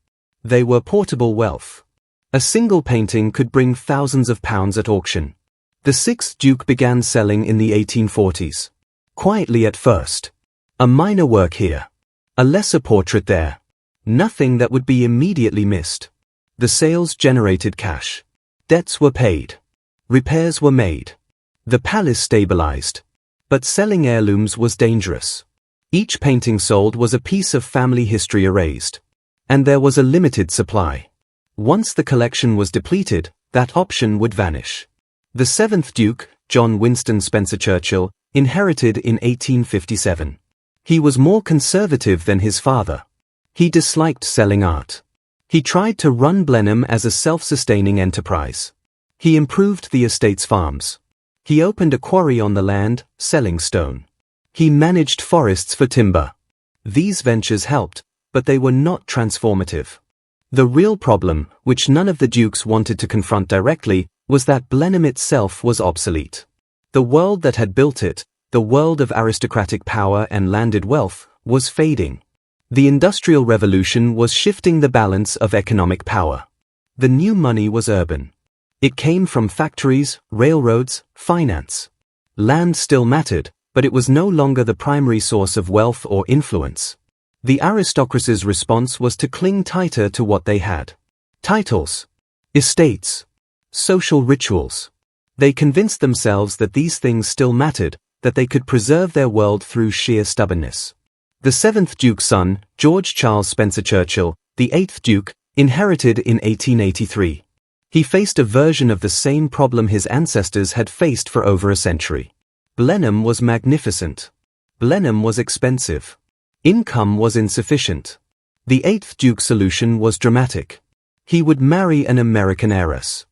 They were portable wealth. A single painting could bring thousands of pounds at auction. The sixth Duke began selling in the 1840s. Quietly at first. A minor work here. A lesser portrait there. Nothing that would be immediately missed. The sales generated cash. Debts were paid. Repairs were made. The palace stabilized. But selling heirlooms was dangerous. Each painting sold was a piece of family history erased. And there was a limited supply. Once the collection was depleted, that option would vanish. The seventh Duke, John Winston Spencer Churchill, inherited in 1857. He was more conservative than his father. He disliked selling art. He tried to run Blenheim as a self-sustaining enterprise. He improved the estate's farms. He opened a quarry on the land, selling stone. He managed forests for timber. These ventures helped, but they were not transformative. The real problem, which none of the dukes wanted to confront directly, was that Blenheim itself was obsolete. The world that had built it, the world of aristocratic power and landed wealth, was fading. The Industrial Revolution was shifting the balance of economic power. The new money was urban. It came from factories, railroads, finance. Land still mattered, but it was no longer the primary source of wealth or influence. The aristocracy's response was to cling tighter to what they had. Titles, estates, social rituals. They convinced themselves that these things still mattered, that they could preserve their world through sheer stubbornness. The seventh Duke's son, George Charles Spencer Churchill, the eighth Duke, inherited in 1883. He faced a version of the same problem his ancestors had faced for over a century. Blenheim was magnificent. Blenheim was expensive. Income was insufficient. The eighth Duke's solution was dramatic. He would marry an American heiress.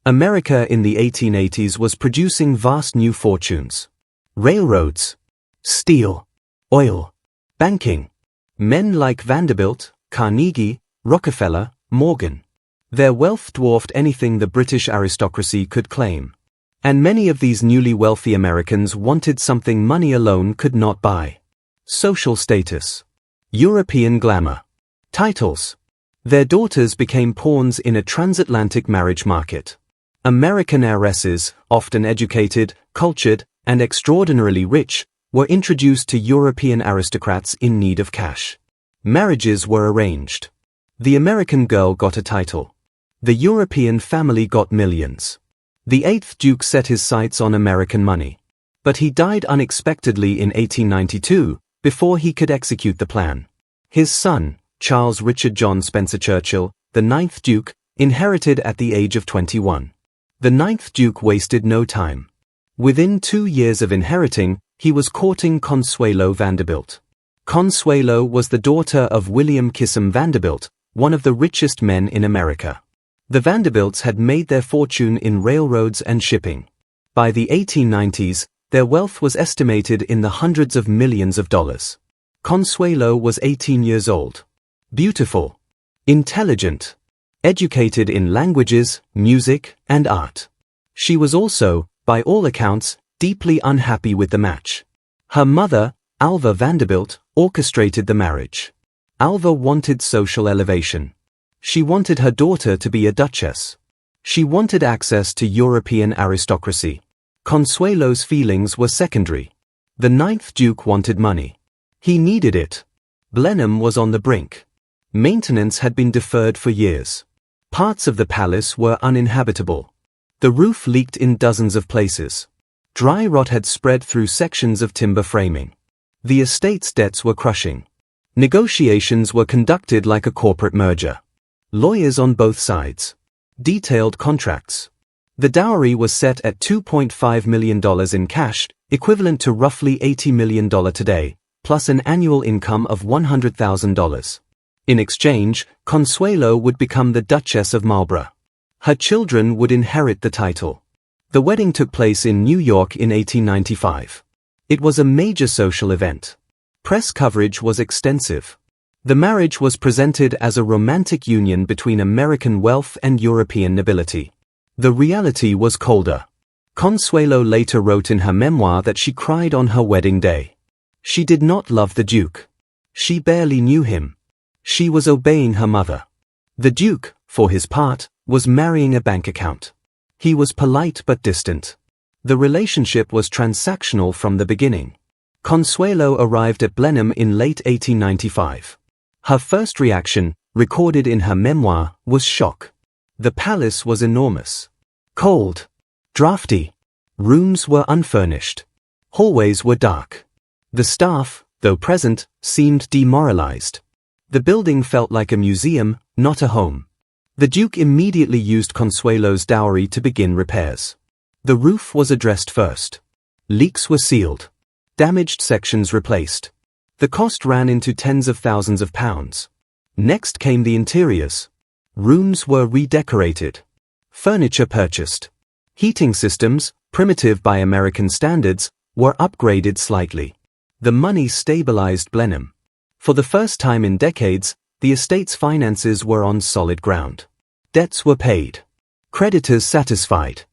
America in the 1880s was producing vast new fortunes. Railroads, steel, oil, banking. Men like Vanderbilt, Carnegie, Rockefeller, Morgan. Their wealth dwarfed anything the British aristocracy could claim. And many of these newly wealthy Americans wanted something money alone could not buy. Social status. European glamour. Titles. Their daughters became pawns in a transatlantic marriage market. American heiresses, often educated, cultured, and extraordinarily rich, were introduced to European aristocrats in need of cash. Marriages were arranged. The American girl got a title. The European family got millions. The eighth Duke set his sights on American money. But he died unexpectedly in 1892, before he could execute the plan. His son, Charles Richard John Spencer Churchill, the ninth Duke, inherited at the age of 21. The ninth Duke wasted no time. Within 2 years of inheriting, he was courting Consuelo Vanderbilt. Consuelo was the daughter of William Kissam Vanderbilt, one of the richest men in America. The Vanderbilts had made their fortune in railroads and shipping. By the 1890s, their wealth was estimated in the hundreds of millions of dollars. Consuelo was 18 years old. Beautiful. Intelligent. Educated in languages, music, and art. She was also, by all accounts, deeply unhappy with the match. Her mother, Alva Vanderbilt, orchestrated the marriage. Alva wanted social elevation. She wanted her daughter to be a duchess. She wanted access to European aristocracy. Consuelo's feelings were secondary. The ninth Duke wanted money. He needed it. Blenheim was on the brink. Maintenance had been deferred for years. Parts of the palace were uninhabitable. The roof leaked in dozens of places. Dry rot had spread through sections of timber framing. The estate's debts were crushing. Negotiations were conducted like a corporate merger. Lawyers on both sides. Detailed contracts. The dowry was set at $2.5 million in cash, equivalent to roughly $80 million today, plus an annual income of $100,000. In exchange, Consuelo would become the Duchess of Marlborough. Her children would inherit the title. The wedding took place in New York in 1895. It was a major social event. Press coverage was extensive. The marriage was presented as a romantic union between American wealth and European nobility. The reality was colder. Consuelo later wrote in her memoir that she cried on her wedding day. She did not love the Duke. She barely knew him. She was obeying her mother. The Duke, for his part, was marrying a bank account. He was polite but distant. The relationship was transactional from the beginning. Consuelo arrived at Blenheim in late 1895. Her first reaction, recorded in her memoir, was shock. The palace was enormous. Cold. Drafty. Rooms were unfurnished. Hallways were dark. The staff, though present, seemed demoralized. The building felt like a museum, not a home. The Duke immediately used Consuelo's dowry to begin repairs. The roof was addressed first. Leaks were sealed. Damaged sections replaced. The cost ran into tens of thousands of pounds. Next came the interiors. Rooms were redecorated. Furniture purchased. Heating systems, primitive by American standards, were upgraded slightly. The money stabilized Blenheim. For the first time in decades, the estate's finances were on solid ground. Debts were paid. Creditors satisfied.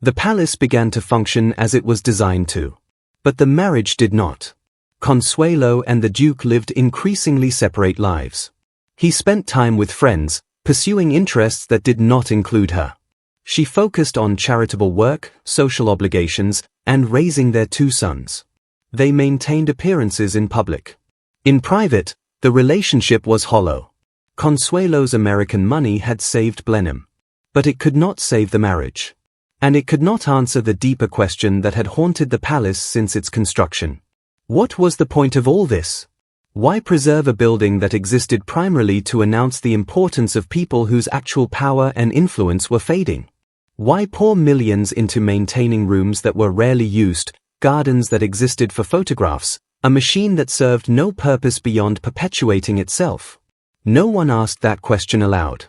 The palace began to function as it was designed to. But the marriage did not. Consuelo and the Duke lived increasingly separate lives. He spent time with friends, pursuing interests that did not include her. She focused on charitable work, social obligations, and raising their two sons. They maintained appearances in public. In private, the relationship was hollow. Consuelo's American money had saved Blenheim. But it could not save the marriage. And it could not answer the deeper question that had haunted the palace since its construction. What was the point of all this? Why preserve a building that existed primarily to announce the importance of people whose actual power and influence were fading? Why pour millions into maintaining rooms that were rarely used, gardens that existed for photographs, a machine that served no purpose beyond perpetuating itself? No one asked that question aloud.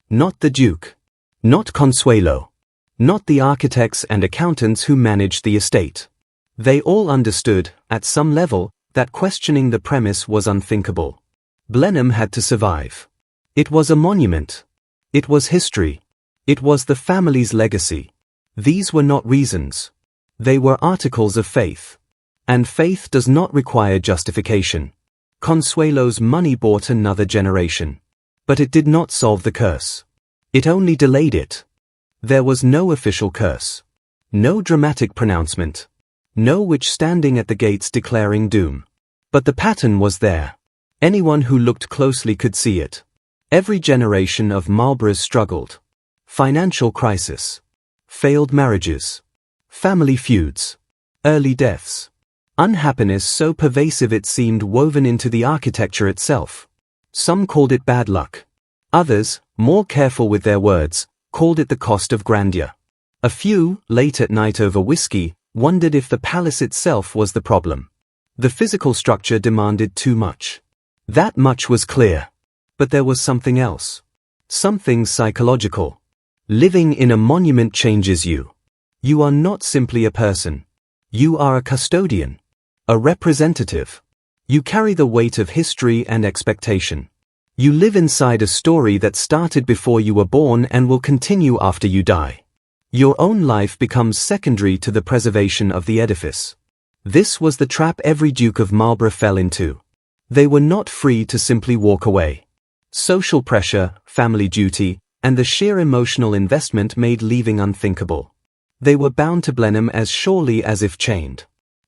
Not the Duke. Not Consuelo. Not the architects and accountants who managed the estate. They all understood, at some level, that questioning the premise was unthinkable. Blenheim had to survive. It was a monument. It was history. It was the family's legacy. These were not reasons. They were articles of faith. And faith does not require justification. Consuelo's money bought another generation. But it did not solve the curse. It only delayed it. There was no official curse. No dramatic pronouncement. No witch standing at the gates declaring doom. But the pattern was there. Anyone who looked closely could see it. Every generation of Marlboroughs struggled. Financial crisis. Failed marriages. Family feuds. Early deaths. Unhappiness so pervasive it seemed woven into the architecture itself. Some called it bad luck. Others, more careful with their words, called it the cost of grandeur. A few, late at night over whiskey, wondered if the palace itself was the problem. The physical structure demanded too much. That much was clear. But there was something else. Something psychological. Living in a monument changes you. You are not simply a person. You are a custodian. A representative. You carry the weight of history and expectation. You live inside a story that started before you were born and will continue after you die. Your own life becomes secondary to the preservation of the edifice. This was the trap every Duke of Marlborough fell into. They were not free to simply walk away. Social pressure, family duty, and the sheer emotional investment made leaving unthinkable. They were bound to Blenheim as surely as if chained.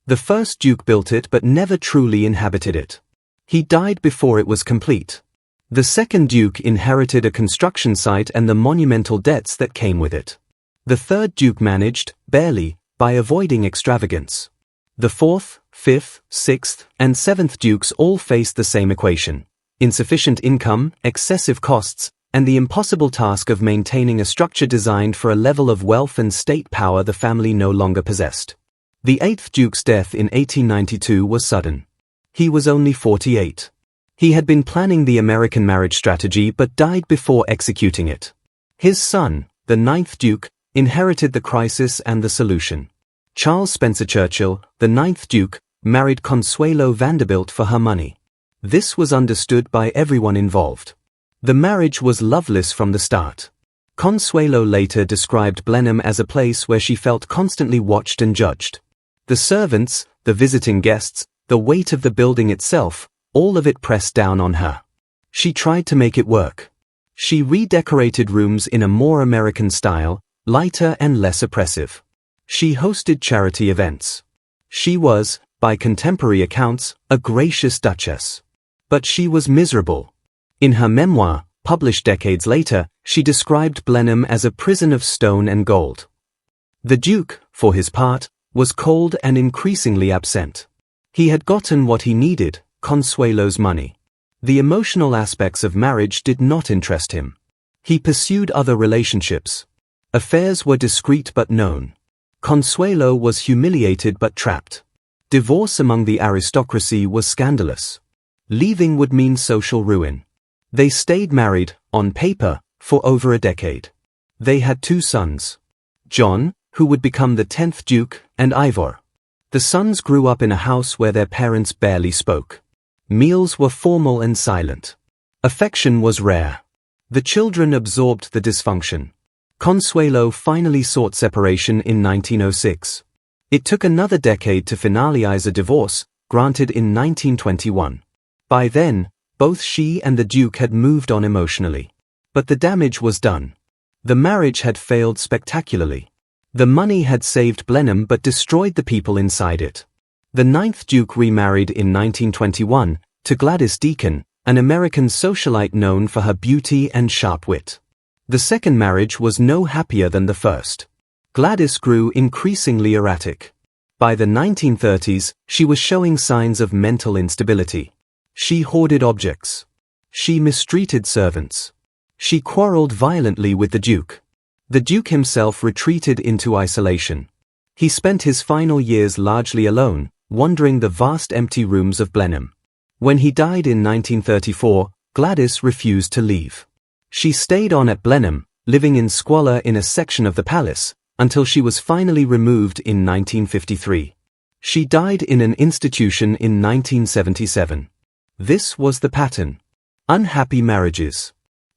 The first Duke built it but never truly inhabited it. He died before it was complete. The second Duke inherited a construction site and the monumental debts that came with it. The third Duke managed, barely, by avoiding extravagance. The fourth, fifth, sixth, and seventh Dukes all faced the same equation: insufficient income, excessive costs, and the impossible task of maintaining a structure designed for a level of wealth and state power the family no longer possessed. The eighth Duke's death in 1892 was sudden. He was only 48. He had been planning the American marriage strategy but died before executing it. His son, the ninth Duke, inherited the crisis and the solution. Charles Spencer Churchill, the ninth Duke, married Consuelo Vanderbilt for her money. This was understood by everyone involved. The marriage was loveless from the start. Consuelo later described Blenheim as a place where she felt constantly watched and judged. The servants, the visiting guests, the weight of the building itself, all of it pressed down on her. She tried to make it work. She redecorated rooms in a more American style, lighter and less oppressive. She hosted charity events. She was, by contemporary accounts, a gracious duchess. But she was miserable. In her memoir, published decades later, she described Blenheim as a prison of stone and gold. The Duke, for his part, was cold and increasingly absent. He had gotten what he needed, Consuelo's money. The emotional aspects of marriage did not interest him. He pursued other relationships. Affairs were discreet but known. Consuelo was humiliated but trapped. Divorce among the aristocracy was scandalous. Leaving would mean social ruin. They stayed married, on paper, for over a decade. They had 2 sons. John, who would become the 10th Duke, and Ivor. The sons grew up in a house where their parents barely spoke. Meals were formal and silent. Affection was rare. The children absorbed the dysfunction. Consuelo finally sought separation in 1906. It took another decade to finalize a divorce, granted in 1921. By then, both she and the Duke had moved on emotionally. But the damage was done. The marriage had failed spectacularly. The money had saved Blenheim but destroyed the people inside it. The 9th Duke remarried in 1921 to Gladys Deacon, an American socialite known for her beauty and sharp wit. The second marriage was no happier than the first. Gladys grew increasingly erratic. By the 1930s, she was showing signs of mental instability. She hoarded objects. She mistreated servants. She quarreled violently with the Duke. The Duke himself retreated into isolation. He spent his final years largely alone, wandering the vast empty rooms of Blenheim. When he died in 1934, Gladys refused to leave. She stayed on at Blenheim, living in squalor in a section of the palace, until she was finally removed in 1953. She died in an institution in 1977. This was the pattern. Unhappy marriages.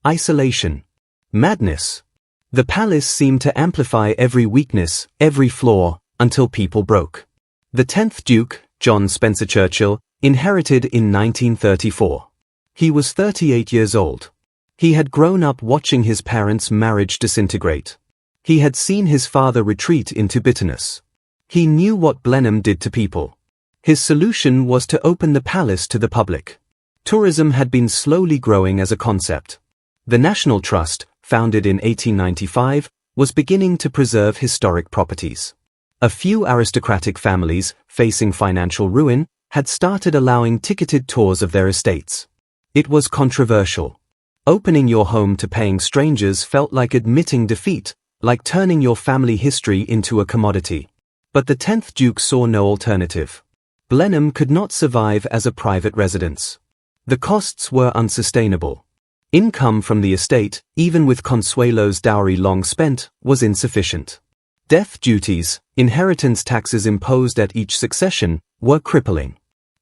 Isolation. Madness. The palace seemed to amplify every weakness, every flaw, until people broke. The 10th Duke, John Spencer Churchill, inherited in 1934. He was 38 years old. He had grown up watching his parents' marriage disintegrate. He had seen his father retreat into bitterness. He knew what Blenheim did to people. His solution was to open the palace to the public. Tourism had been slowly growing as a concept. The National Trust, founded in 1895, was beginning to preserve historic properties. A few aristocratic families, facing financial ruin, had started allowing ticketed tours of their estates. It was controversial. Opening your home to paying strangers felt like admitting defeat, like turning your family history into a commodity. But the 10th Duke saw no alternative. Blenheim could not survive as a private residence. The costs were unsustainable. Income from the estate, even with Consuelo's dowry long spent, was insufficient. Death duties, inheritance taxes imposed at each succession, were crippling.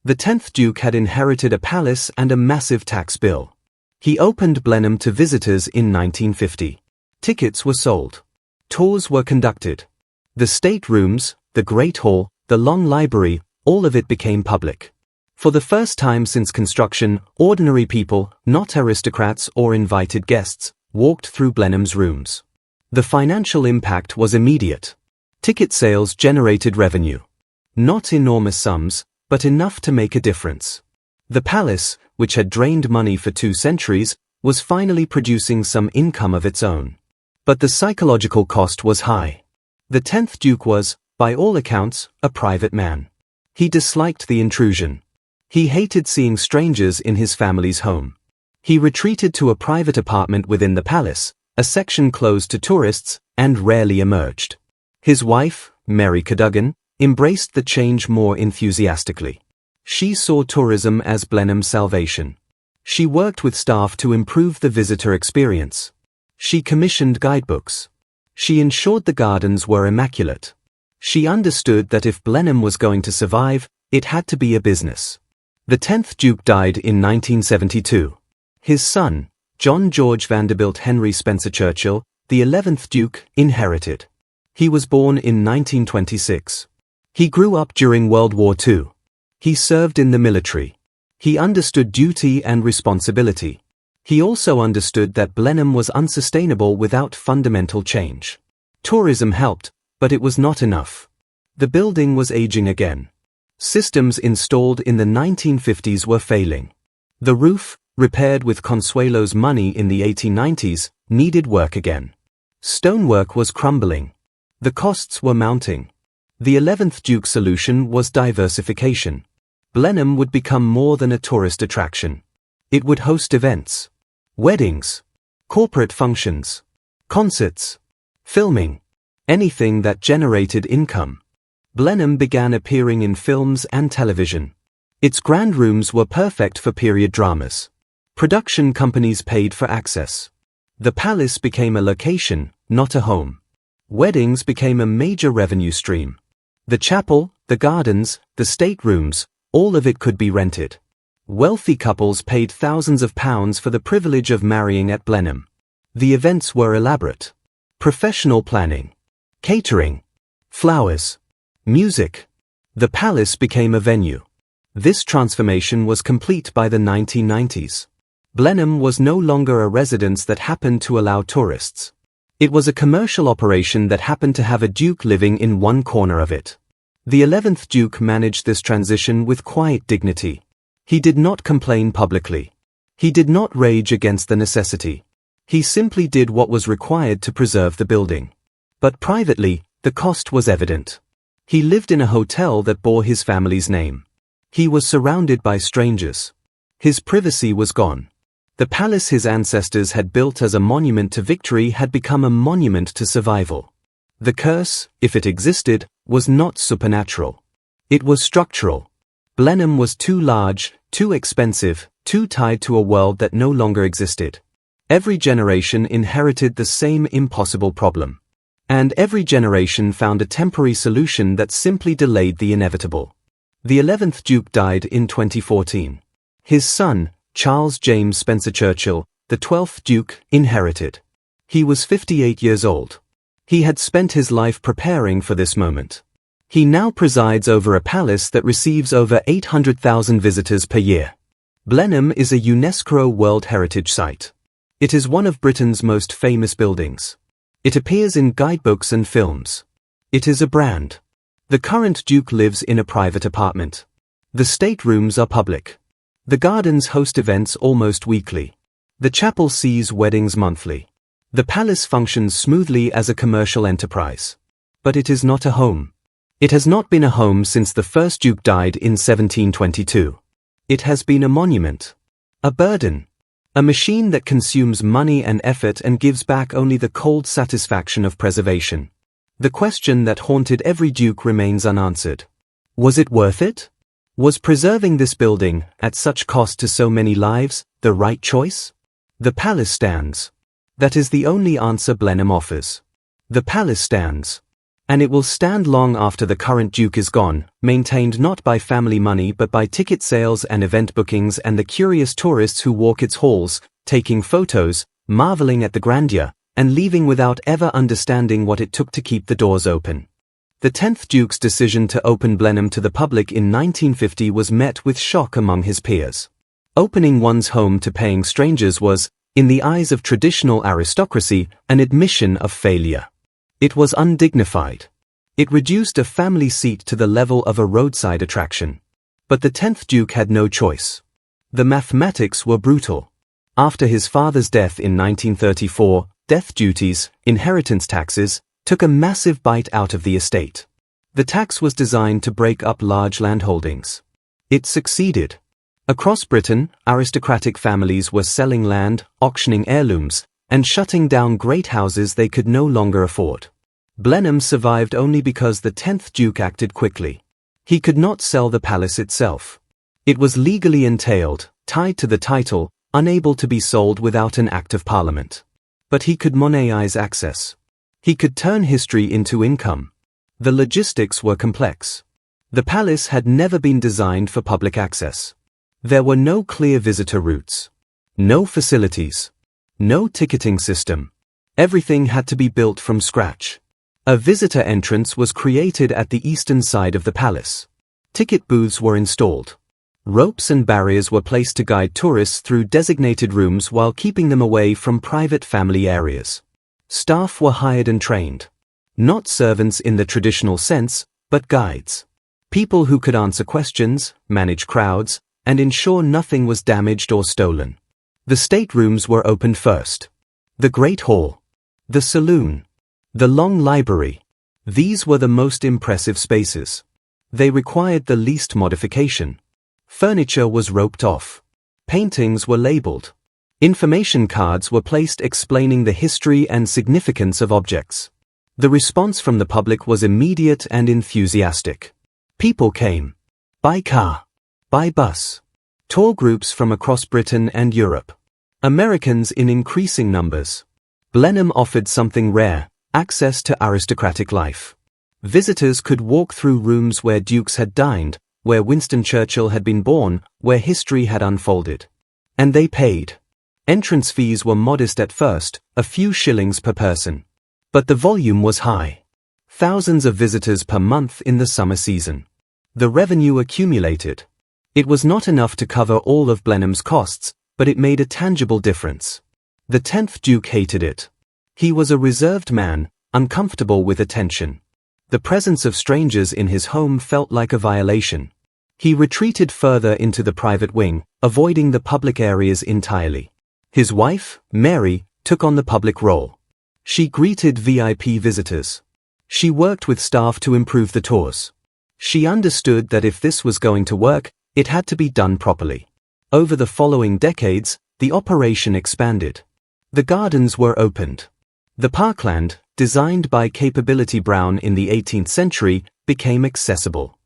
The 10th Duke had inherited a palace and a massive tax bill. He opened Blenheim to visitors in 1950. Tickets were sold. Tours were conducted. The state rooms, the Great Hall, the Long Library, all of it became public. For the first time since construction, ordinary people, not aristocrats or invited guests, walked through Blenheim's rooms. The financial impact was immediate. Ticket sales generated revenue. Not enormous sums, but enough to make a difference. The palace, which had drained money for 2 centuries, was finally producing some income of its own. But the psychological cost was high. The 10th Duke was, by all accounts, a private man. He disliked the intrusion. He hated seeing strangers in his family's home. He retreated to a private apartment within the palace, a section closed to tourists, and rarely emerged. His wife, Mary Cadogan, embraced the change more enthusiastically. She saw tourism as Blenheim's salvation. She worked with staff to improve the visitor experience. She commissioned guidebooks. She ensured the gardens were immaculate. She understood that if Blenheim was going to survive, it had to be a business. The 10th Duke died in 1972. His son, John George Vanderbilt Henry Spencer Churchill, the 11th Duke, inherited. He was born in 1926. He grew up during World War II. He served in the military. He understood duty and responsibility. He also understood that Blenheim was unsustainable without fundamental change. Tourism helped, but it was not enough. The building was aging again. Systems installed in the 1950s were failing. The roof, repaired with Consuelo's money in the 1890s, needed work again. Stonework was crumbling. The costs were mounting. The 11th Duke's solution was diversification. Blenheim would become more than a tourist attraction. It would host events, weddings, corporate functions, concerts, filming, anything that generated income. Blenheim began appearing in films and television. Its grand rooms were perfect for period dramas. Production companies paid for access. The palace became a location, not a home. Weddings became a major revenue stream. The chapel, the gardens, the staterooms, all of it could be rented. Wealthy couples paid thousands of pounds for the privilege of marrying at Blenheim. The events were elaborate. Professional planning, catering, flowers, music. The palace became a venue. This transformation was complete by the 1990s. Blenheim was no longer a residence that happened to allow tourists. It was a commercial operation that happened to have a duke living in one corner of it. The 11th Duke managed this transition with quiet dignity. He did not complain publicly. He did not rage against the necessity. He simply did what was required to preserve the building. But privately, the cost was evident. He lived in a hotel that bore his family's name. He was surrounded by strangers. His privacy was gone. The palace his ancestors had built as a monument to victory had become a monument to survival. The curse, if it existed, was not supernatural. It was structural. Blenheim was too large, too expensive, too tied to a world that no longer existed. Every generation inherited the same impossible problem. And every generation found a temporary solution that simply delayed the inevitable. The 11th Duke died in 2014. His son, Charles James Spencer Churchill, the 12th Duke, inherited. He was 58 years old. He had spent his life preparing for this moment. He now presides over a palace that receives over 800,000 visitors per year. Blenheim is a UNESCO World Heritage Site. It is one of Britain's most famous buildings. It appears in guidebooks and films. It is a brand. The current Duke lives in a private apartment. The staterooms are public. The gardens host events almost weekly. The chapel sees weddings monthly. The palace functions smoothly as a commercial enterprise. But it is not a home. It has not been a home since the first Duke died in 1722. It has been a monument. A burden. A machine that consumes money and effort and gives back only the cold satisfaction of preservation. The question that haunted every Duke remains unanswered. Was it worth it? Was preserving this building, at such cost to so many lives, the right choice? The palace stands. That is the only answer Blenheim offers. The palace stands. And it will stand long after the current Duke is gone, maintained not by family money but by ticket sales and event bookings and the curious tourists who walk its halls, taking photos, marveling at the grandeur, and leaving without ever understanding what it took to keep the doors open. The 10th Duke's decision to open Blenheim to the public in 1950 was met with shock among his peers. Opening one's home to paying strangers was, in the eyes of traditional aristocracy, an admission of failure. It was undignified. It reduced a family seat to the level of a roadside attraction. But the 10th Duke had no choice. The mathematics were brutal. After his father's death in 1934, death duties, inheritance taxes, took a massive bite out of the estate. The tax was designed to break up large landholdings. It succeeded. Across Britain, aristocratic families were selling land, auctioning heirlooms, and shutting down great houses they could no longer afford. Blenheim survived only because the 10th Duke acted quickly. He could not sell the palace itself. It was legally entailed, tied to the title, unable to be sold without an Act of Parliament. But he could monetize access. He could turn history into income. The logistics were complex. The palace had never been designed for public access. There were no clear visitor routes. No facilities. No ticketing system. Everything had to be built from scratch. A visitor entrance was created at the eastern side of the palace. Ticket booths were installed. Ropes and barriers were placed to guide tourists through designated rooms while keeping them away from private family areas. Staff were hired and trained. Not servants in the traditional sense, but guides. People who could answer questions, manage crowds, and ensure nothing was damaged or stolen. The staterooms were opened first. The Great Hall. The saloon. The long library. These were the most impressive spaces. They required the least modification. Furniture was roped off. Paintings were labeled. Information cards were placed explaining the history and significance of objects. The response from the public was immediate and enthusiastic. People came. By car. By bus. Tour groups from across Britain and Europe. Americans in increasing numbers. Blenheim offered something rare, access to aristocratic life. Visitors could walk through rooms where dukes had dined, where Winston Churchill had been born, where history had unfolded. And they paid. Entrance fees were modest at first, a few shillings per person. But the volume was high. Thousands of visitors per month in the summer season. The revenue accumulated. It was not enough to cover all of Blenheim's costs, but it made a tangible difference. The 10th Duke hated it. He was a reserved man, uncomfortable with attention. The presence of strangers in his home felt like a violation. He retreated further into the private wing, avoiding the public areas entirely. His wife, Mary, took on the public role. She greeted VIP visitors. She worked with staff to improve the tours. She understood that if this was going to work, it had to be done properly. Over the following decades, the operation expanded. The gardens were opened. The parkland, designed by Capability Brown in the 18th century, became accessible.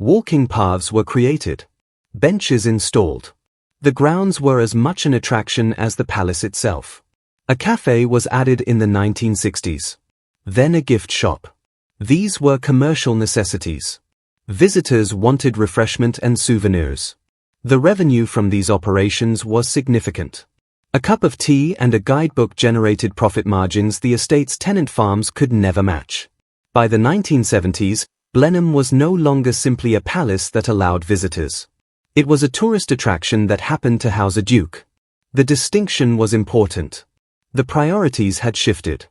Walking paths were created. Benches installed. The grounds were as much an attraction as the palace itself. A cafe was added in the 1960s. Then a gift shop. These were commercial necessities. Visitors wanted refreshment and souvenirs. The revenue from these operations was significant. A cup of tea and a guidebook generated profit margins the estate's tenant farms could never match. By the 1970s, Blenheim was no longer simply a palace that allowed visitors. It was a tourist attraction that happened to house a duke. The distinction was important. The priorities had shifted.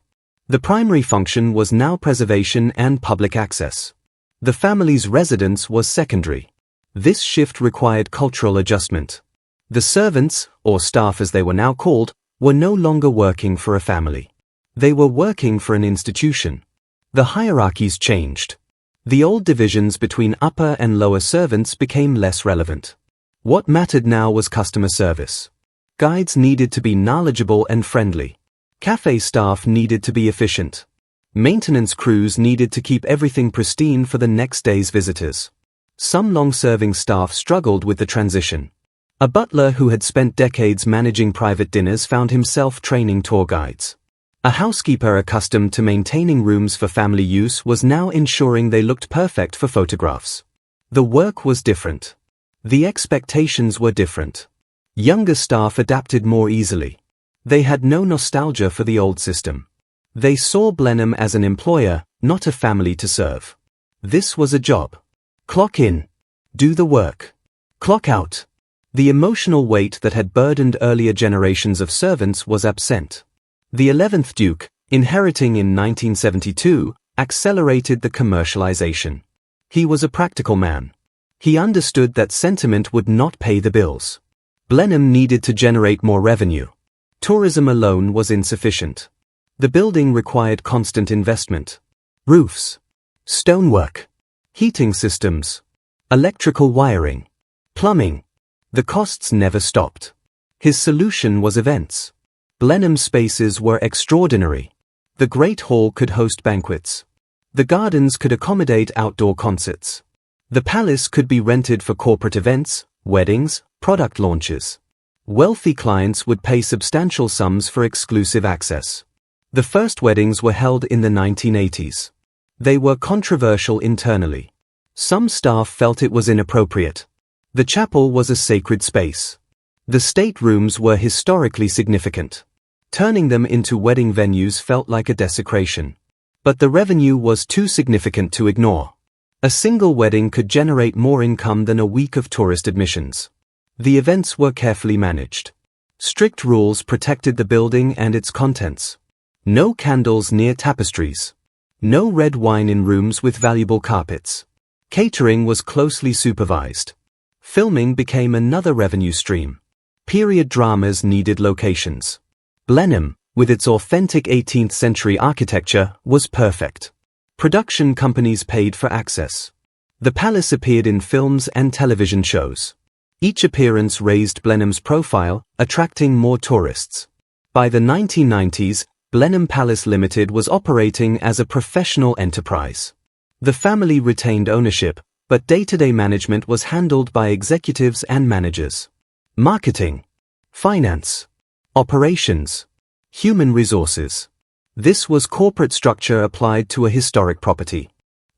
The primary function was now preservation and public access. The family's residence was secondary. This shift required cultural adjustment. The servants, or staff as they were now called, were no longer working for a family. They were working for an institution. The hierarchies changed. The old divisions between upper and lower servants became less relevant. What mattered now was customer service. Guides needed to be knowledgeable and friendly. Cafe staff needed to be efficient. Maintenance crews needed to keep everything pristine for the next day's visitors. Some long-serving staff struggled with the transition. A butler who had spent decades managing private dinners found himself training tour guides. A housekeeper accustomed to maintaining rooms for family use was now ensuring they looked perfect for photographs. The work was different. The expectations were different. Younger staff adapted more easily. They had no nostalgia for the old system. They saw Blenheim as an employer, not a family to serve. This was a job. Clock in. Do the work. Clock out. The emotional weight that had burdened earlier generations of servants was absent. The 11th Duke, inheriting in 1972, accelerated the commercialization. He was a practical man. He understood that sentiment would not pay the bills. Blenheim needed to generate more revenue. Tourism alone was insufficient. The building required constant investment. Roofs. Stonework. Heating systems. Electrical wiring. Plumbing. The costs never stopped. His solution was events. Blenheim spaces were extraordinary. The Great Hall could host banquets. The gardens could accommodate outdoor concerts. The palace could be rented for corporate events, weddings, product launches. Wealthy clients would pay substantial sums for exclusive access. The first weddings were held in the 1980s. They were controversial internally. Some staff felt it was inappropriate. The chapel was a sacred space. The staterooms were historically significant. Turning them into wedding venues felt like a desecration. But the revenue was too significant to ignore. A single wedding could generate more income than a week of tourist admissions. The events were carefully managed. Strict rules protected the building and its contents. No candles near tapestries. No red wine in rooms with valuable carpets. Catering was closely supervised. Filming became another revenue stream. Period dramas needed locations. Blenheim, with its authentic 18th century architecture, was perfect. Production companies paid for access. The palace appeared in films and television shows. Each appearance raised Blenheim's profile, attracting more tourists. By the 1990s, Blenheim Palace Limited was operating as a professional enterprise. The family retained ownership, but day-to-day management was handled by executives and managers. Marketing, finance, operations, human resources. This was corporate structure applied to a historic property.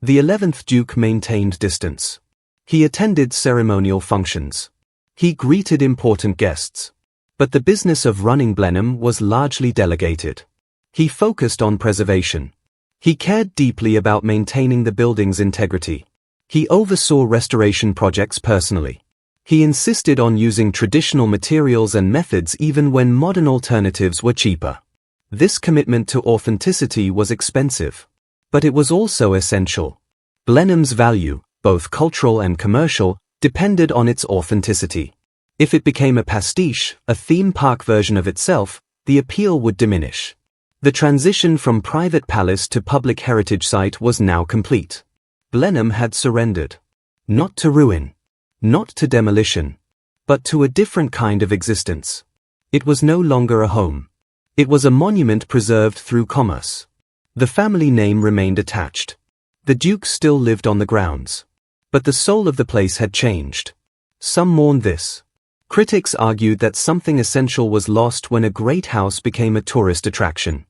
The 11th Duke maintained distance. He attended ceremonial functions. He greeted important guests. But the business of running Blenheim was largely delegated. He focused on preservation. He cared deeply about maintaining the building's integrity. He oversaw restoration projects personally. He insisted on using traditional materials and methods even when modern alternatives were cheaper. This commitment to authenticity was expensive. But it was also essential. Blenheim's value, both cultural and commercial, depended on its authenticity. If it became a pastiche, a theme park version of itself, the appeal would diminish. The transition from private palace to public heritage site was now complete. Blenheim had surrendered. Not to ruin. Not to demolition. But to a different kind of existence. It was no longer a home. It was a monument preserved through commerce. The family name remained attached. The Duke still lived on the grounds. But the soul of the place had changed. Some mourned this. Critics argued that something essential was lost when a great house became a tourist attraction.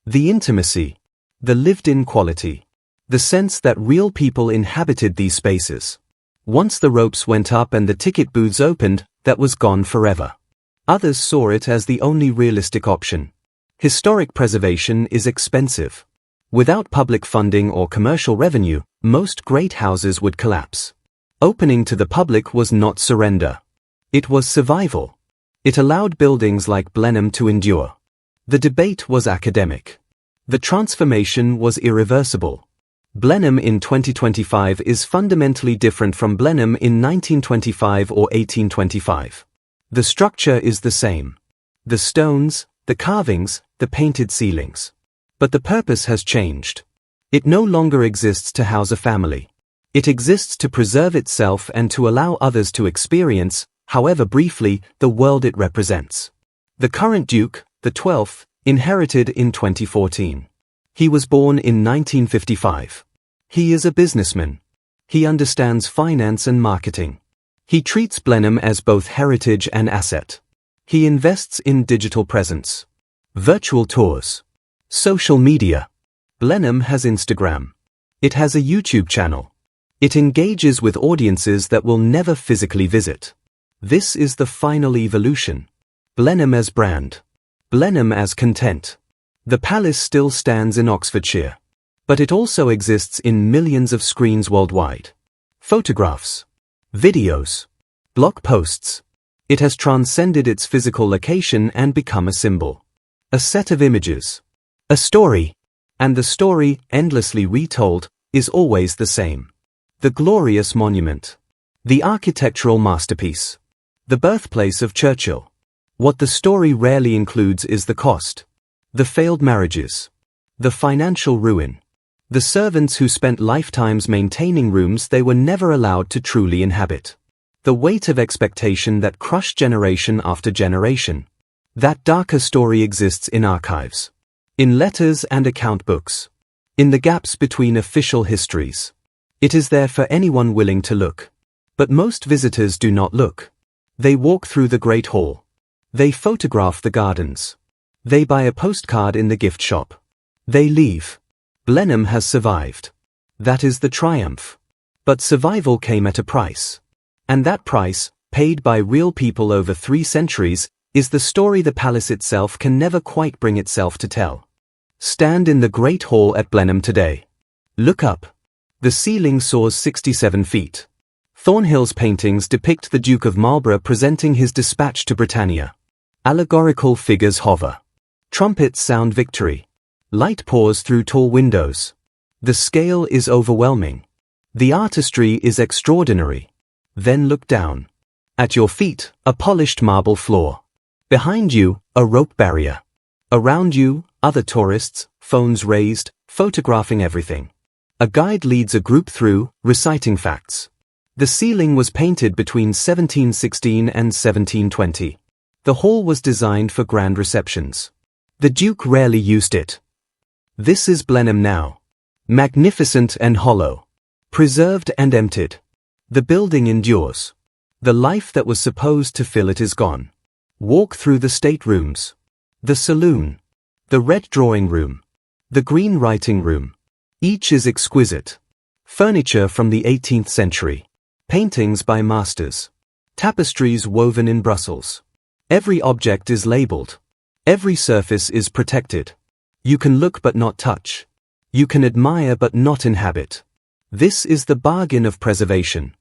The intimacy. The lived-in quality. The sense that real people inhabited these spaces. Once the ropes went up and the ticket booths opened, that was gone forever. Others saw it as the only realistic option. Historic preservation is expensive. Without public funding or commercial revenue, most great houses would collapse. Opening to the public was not surrender. It was survival. It allowed buildings like Blenheim to endure. The debate was academic. The transformation was irreversible. Blenheim in 2025 is fundamentally different from Blenheim in 1925 or 1825. The structure is the same. The stones, the carvings, the painted ceilings. But the purpose has changed. It no longer exists to house a family. It exists to preserve itself and to allow others to experience, however briefly, the world it represents. The current Duke, the 12th, inherited in 2014. He was born in 1955. He is a businessman. He understands finance and marketing. He treats Blenheim as both heritage and asset. He invests in digital presence. Virtual tours. Social media. Blenheim has Instagram. It has a YouTube channel. It engages with audiences that will never physically visit. This is the final evolution. Blenheim as brand. Blenheim as content. The palace still stands in Oxfordshire. But it also exists in millions of screens worldwide. Photographs. Videos. Blog posts. It has transcended its physical location and become a symbol. A set of images. A story. And the story, endlessly retold, is always the same. The glorious monument. The architectural masterpiece. The birthplace of Churchill. What the story rarely includes is the cost. The failed marriages. The financial ruin. The servants who spent lifetimes maintaining rooms they were never allowed to truly inhabit. The weight of expectation that crushed generation after generation. That darker story exists in archives. In letters and account books. In the gaps between official histories. It is there for anyone willing to look. But most visitors do not look. They walk through the Great Hall. They photograph the gardens. They buy a postcard in the gift shop. They leave. Blenheim has survived. That is the triumph. But survival came at a price. And that price, paid by real people over 3 centuries, is the story the palace itself can never quite bring itself to tell. Stand in the Great Hall at Blenheim today. Look up. The ceiling soars 67 feet. Thornhill's paintings depict the Duke of Marlborough presenting his dispatch to Britannia. Allegorical figures hover. Trumpets sound victory. Light pours through tall windows. The scale is overwhelming. The artistry is extraordinary. Then look down. At your feet, a polished marble floor. Behind you, a rope barrier. Around you, other tourists, phones raised, photographing everything. A guide leads a group through, reciting facts. The ceiling was painted between 1716 and 1720. The hall was designed for grand receptions. The Duke rarely used it. This is Blenheim now. Magnificent and hollow. Preserved and emptied. The building endures. The life that was supposed to fill it is gone. Walk through the staterooms. The saloon. The red drawing room. The green writing room. Each is exquisite. Furniture from the 18th century. Paintings by masters. Tapestries woven in Brussels. Every object is labeled. Every surface is protected. You can look but not touch. You can admire but not inhabit. This is the bargain of preservation.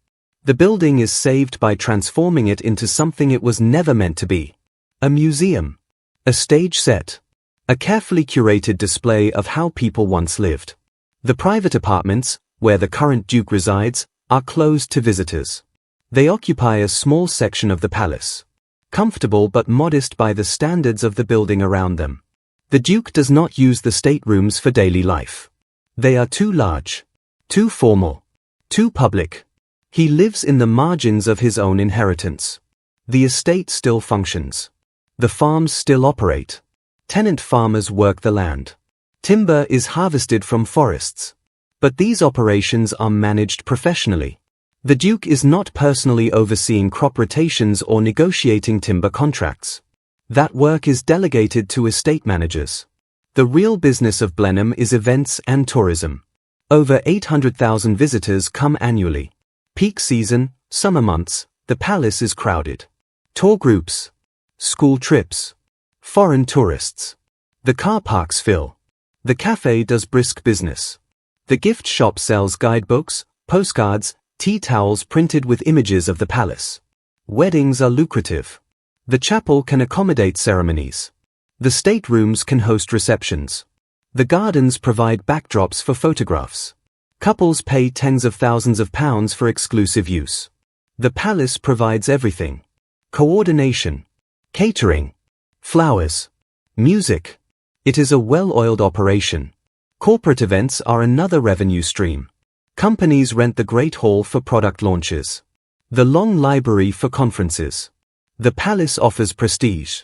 The building is saved by transforming it into something it was never meant to be. A museum. A stage set. A carefully curated display of how people once lived. The private apartments, where the current Duke resides, are closed to visitors. They occupy a small section of the palace. Comfortable but modest by the standards of the building around them. The Duke does not use the staterooms for daily life. They are too large. Too formal. Too public. He lives in the margins of his own inheritance. The estate still functions. The farms still operate. Tenant farmers work the land. Timber is harvested from forests. But these operations are managed professionally. The Duke is not personally overseeing crop rotations or negotiating timber contracts. That work is delegated to estate managers. The real business of Blenheim is events and tourism. Over 800,000 visitors come annually. Peak season, summer months, the palace is crowded. Tour groups. School trips. Foreign tourists. The car parks fill. The cafe does brisk business. The gift shop sells guidebooks, postcards, tea towels printed with images of the palace. Weddings are lucrative. The chapel can accommodate ceremonies. The staterooms can host receptions. The gardens provide backdrops for photographs. Couples pay tens of thousands of pounds for exclusive use. The palace provides everything. Coordination. Catering. Flowers. Music. It is a well-oiled operation. Corporate events are another revenue stream. Companies rent the Great Hall for product launches. The Long Library for conferences. The palace offers prestige.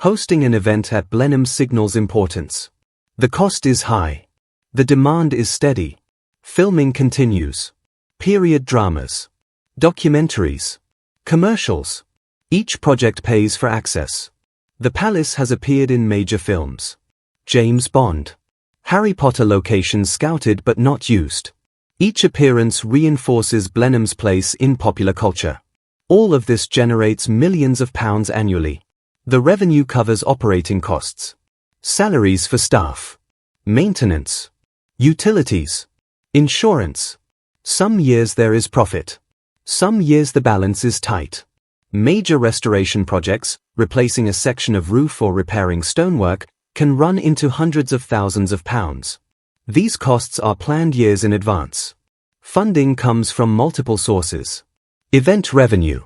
Hosting an event at Blenheim signals importance. The cost is high. The demand is steady. Filming continues. Period dramas. Documentaries. Commercials. Each project pays for access. The palace has appeared in major films. James Bond. Harry Potter locations scouted but not used. Each appearance reinforces Blenheim's place in popular culture. All of this generates millions of pounds annually. The revenue covers operating costs. Salaries for staff. Maintenance. Utilities. Insurance. Some years there is profit. Some years the balance is tight. Major restoration projects, replacing a section of roof or repairing stonework, can run into hundreds of thousands of pounds. These costs are planned years in advance. Funding comes from multiple sources. Event revenue.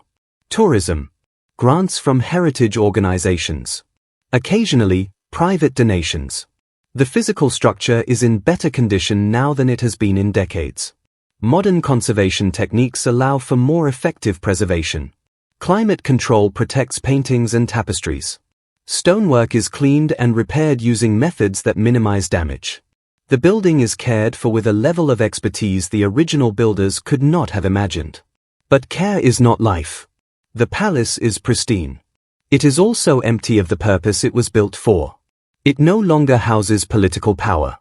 Tourism. Grants from heritage organizations. Occasionally, private donations. The physical structure is in better condition now than it has been in decades. Modern conservation techniques allow for more effective preservation. Climate control protects paintings and tapestries. Stonework is cleaned and repaired using methods that minimize damage. The building is cared for with a level of expertise the original builders could not have imagined. But care is not life. The palace is pristine. It is also empty of the purpose it was built for. It no longer houses political power.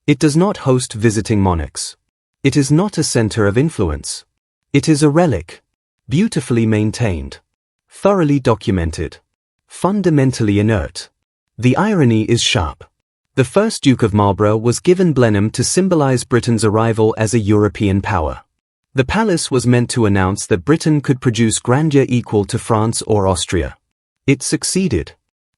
It does not host visiting monarchs. It is not a center of influence. It is a relic. Beautifully maintained. Thoroughly documented. Fundamentally inert. The irony is sharp. The first Duke of Marlborough was given Blenheim to symbolize Britain's arrival as a European power. The palace was meant to announce that Britain could produce grandeur equal to France or Austria. It succeeded.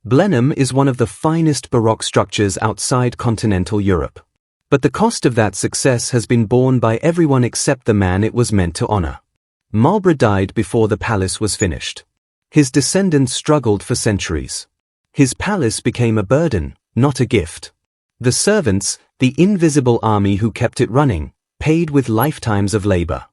Blenheim is one of the finest Baroque structures outside continental Europe. But the cost of that success has been borne by everyone except the man it was meant to honor. Marlborough died before the palace was finished. His descendants struggled for centuries. His palace became a burden, not a gift. The servants, the invisible army who kept it running, paid with lifetimes of labor.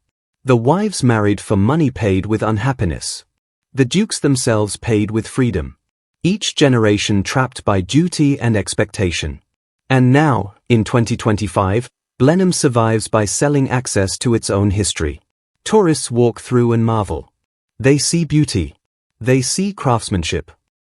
The wives married for money, paid with unhappiness. The dukes themselves paid with freedom. Each generation trapped by duty and expectation. And now, in 2025, Blenheim survives by selling access to its own history. Tourists walk through and marvel. They see beauty. They see craftsmanship.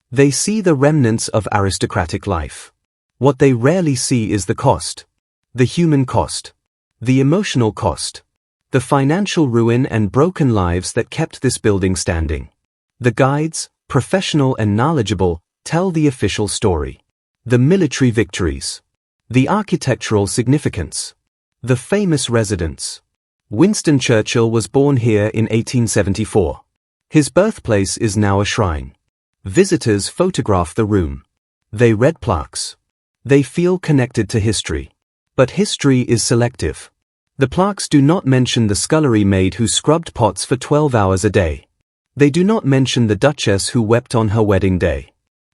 They see the remnants of aristocratic life. What they rarely see is the cost. The human cost. The emotional cost. The financial ruin and broken lives that kept this building standing. The guides, professional and knowledgeable, tell the official story. The military victories. The architectural significance. The famous residence. Winston Churchill was born here in 1874. His birthplace is now a shrine. Visitors photograph the room. They read plaques. They feel connected to history. But history is selective. The plaques do not mention the scullery maid who scrubbed pots for 12 hours a day. They do not mention the duchess who wept on her wedding day.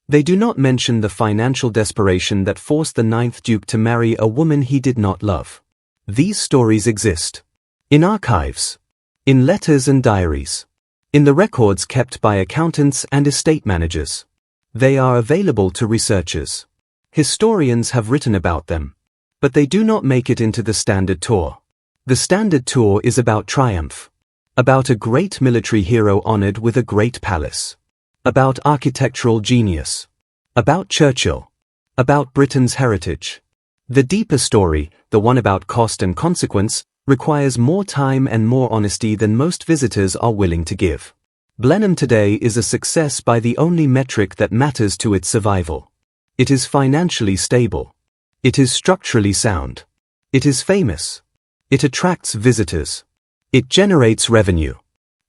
They do not mention the financial desperation that forced the ninth Duke to marry a woman he did not love. These stories exist. In archives. In letters and diaries. In the records kept by accountants and estate managers. They are available to researchers. Historians have written about them. But they do not make it into the standard tour. The standard tour is about triumph. About a great military hero honored with a great palace. About architectural genius. About Churchill. About Britain's heritage. The deeper story, the one about cost and consequence, requires more time and more honesty than most visitors are willing to give. Blenheim today is a success by the only metric that matters to its survival. It is financially stable. It is structurally sound. It is famous. It attracts visitors. It generates revenue.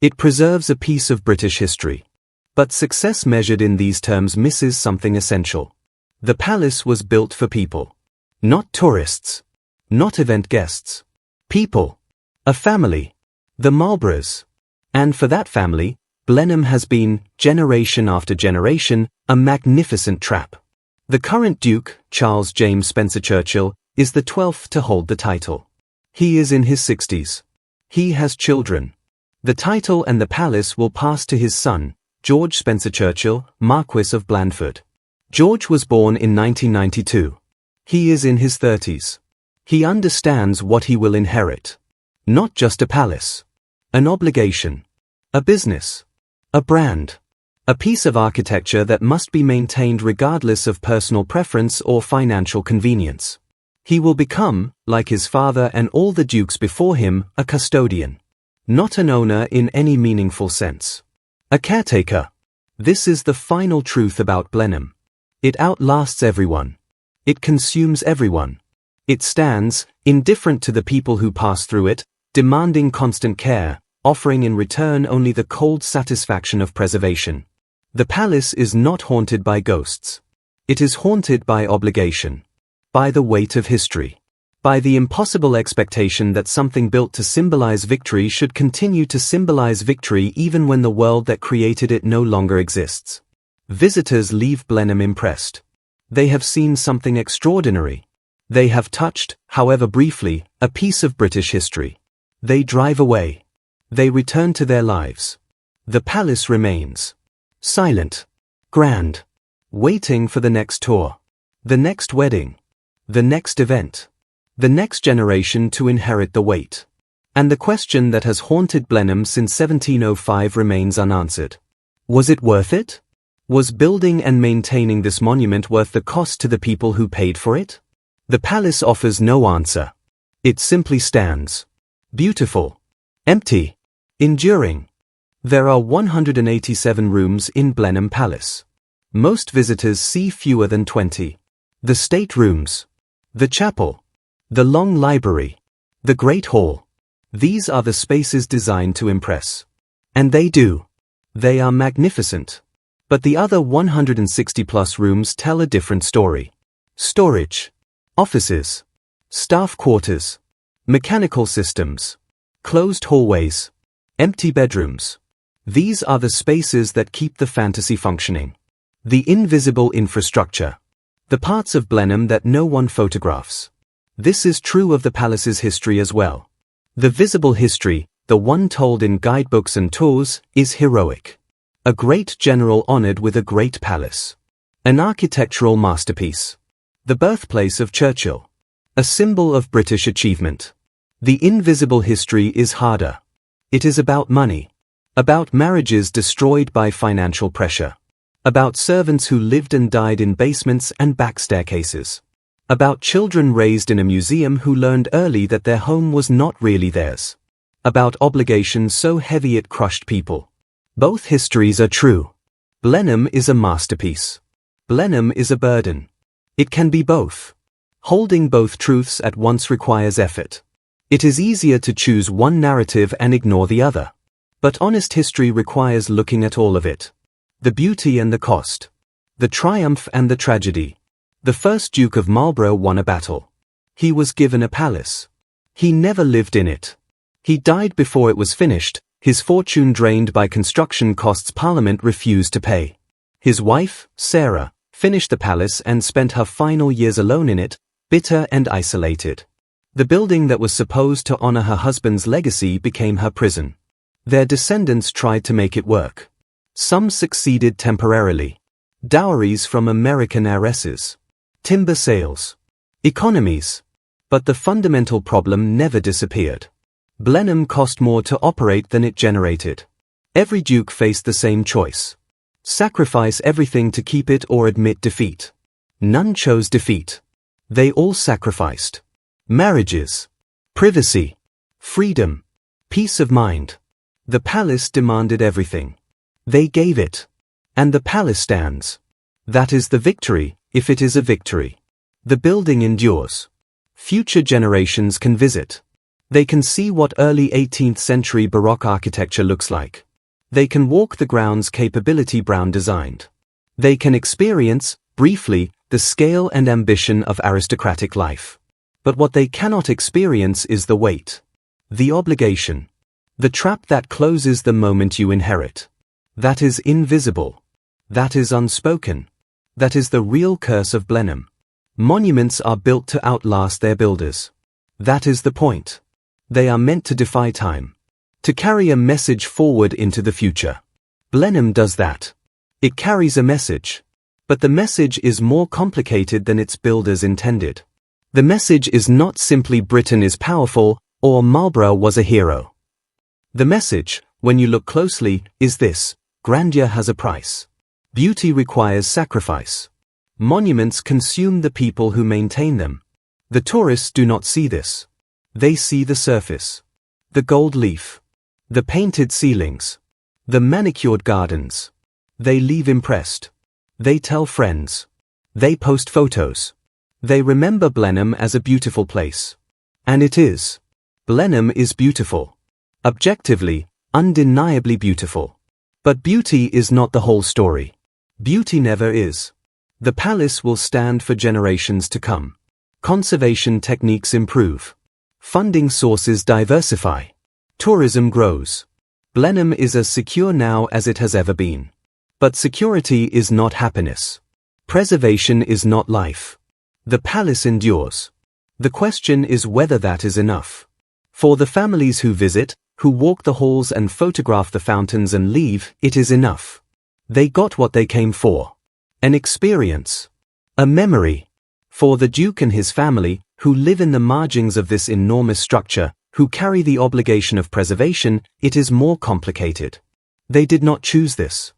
It preserves a piece of British history. But success measured in these terms misses something essential. The palace was built for people. Not tourists. Not event guests. People. A family. The Marlboroughs. And for that family, Blenheim has been, generation after generation, a magnificent trap. The current Duke, Charles James Spencer Churchill, is the 12th to hold the title. He is in his 60s. He has children. The title and the palace will pass to his son, George Spencer Churchill, Marquis of Blandford. George was born in 1992. He is in his 30s. He understands what he will inherit. Not just a palace. An obligation. A business. A brand. A piece of architecture that must be maintained regardless of personal preference or financial convenience. He will become, like his father and all the dukes before him, a custodian. Not an owner in any meaningful sense. A caretaker. This is the final truth about Blenheim. It outlasts everyone. It consumes everyone. It stands, indifferent to the people who pass through it, demanding constant care, offering in return only the cold satisfaction of preservation. The palace is not haunted by ghosts. It is haunted by obligation. By the weight of history. By the impossible expectation that something built to symbolize victory should continue to symbolize victory even when the world that created it no longer exists. Visitors leave Blenheim impressed. They have seen something extraordinary. They have touched, however briefly, a piece of British history. They drive away. They return to their lives. The palace remains. Silent. Grand. Waiting for the next tour. The next wedding. The next event. The next generation to inherit the weight. And the question that has haunted Blenheim since 1705 remains unanswered. Was it worth it? Was building and maintaining this monument worth the cost to the people who paid for it? The palace offers no answer. It simply stands. Beautiful. Empty. Enduring. There are 187 rooms in Blenheim Palace. Most visitors see fewer than 20. the state rooms, the chapel, the long library, the great hall. These are the spaces designed to impress. And they do. They are magnificent. But the other 160+ rooms tell a different story. Storage, offices, staff quarters, mechanical systems, closed hallways, empty bedrooms. These are the spaces that keep the fantasy functioning. The invisible infrastructure. The parts of Blenheim that no one photographs. This is true of the palace's history as well. The visible history, the one told in guidebooks and tours, is heroic. A great general honored with a great palace. An architectural masterpiece. The birthplace of Churchill. A symbol of British achievement. The invisible history is harder. It is about money. About marriages destroyed by financial pressure. About servants who lived and died in basements and back staircases. About children raised in a museum who learned early that their home was not really theirs. About obligations so heavy it crushed people. Both histories are true. Blenheim is a masterpiece. Blenheim is a burden. It can be both. Holding both truths at once requires effort. It is easier to choose one narrative and ignore the other. But honest history requires looking at all of it. The beauty and the cost. The triumph and the tragedy. The first Duke of Marlborough won a battle. He was given a palace. He never lived in it. He died before it was finished, his fortune drained by construction costs Parliament refused to pay. His wife, Sarah, finished the palace and spent her final years alone in it, bitter and isolated. The building that was supposed to honor her husband's legacy became her prison. Their descendants tried to make it work. Some succeeded temporarily. Dowries from American heiresses. Timber sales. Economies. But the fundamental problem never disappeared. Blenheim cost more to operate than it generated. Every duke faced the same choice. Sacrifice everything to keep it or admit defeat. None chose defeat. They all sacrificed. Marriages. Privacy. Freedom. Peace of mind. The palace demanded everything. They gave it. And the palace stands. That is the victory, if it is a victory. The building endures. Future generations can visit. They can see what early 18th century Baroque architecture looks like. They can walk the grounds capability Brown designed. They can experience, briefly, the scale and ambition of aristocratic life. But what they cannot experience is the weight. The obligation. The trap that closes the moment you inherit. That is invisible. That is unspoken. That is the real curse of Blenheim. Monuments are built to outlast their builders. That is the point. They are meant to defy time. To carry a message forward into the future. Blenheim does that. It carries a message. But the message is more complicated than its builders intended. The message is not simply Britain is powerful, or Marlborough was a hero. The message, when you look closely, is this: grandeur has a price. Beauty requires sacrifice. Monuments consume the people who maintain them. The tourists do not see this. They see the surface. The gold leaf. The painted ceilings. The manicured gardens. They leave impressed. They tell friends. They post photos. They remember Blenheim as a beautiful place. And it is. Blenheim is beautiful. Objectively, undeniably beautiful. But beauty is not the whole story. Beauty never is. The palace will stand for generations to come. Conservation techniques improve. Funding sources diversify. Tourism grows. Blenheim is as secure now as it has ever been. But security is not happiness. Preservation is not life. The palace endures. The question is whether that is enough. For the families who visit, who walk the halls and photograph the fountains and leave, it is enough. They got what they came for. An experience. A memory. For the Duke and his family, who live in the margins of this enormous structure, who carry the obligation of preservation, it is more complicated. They did not choose this.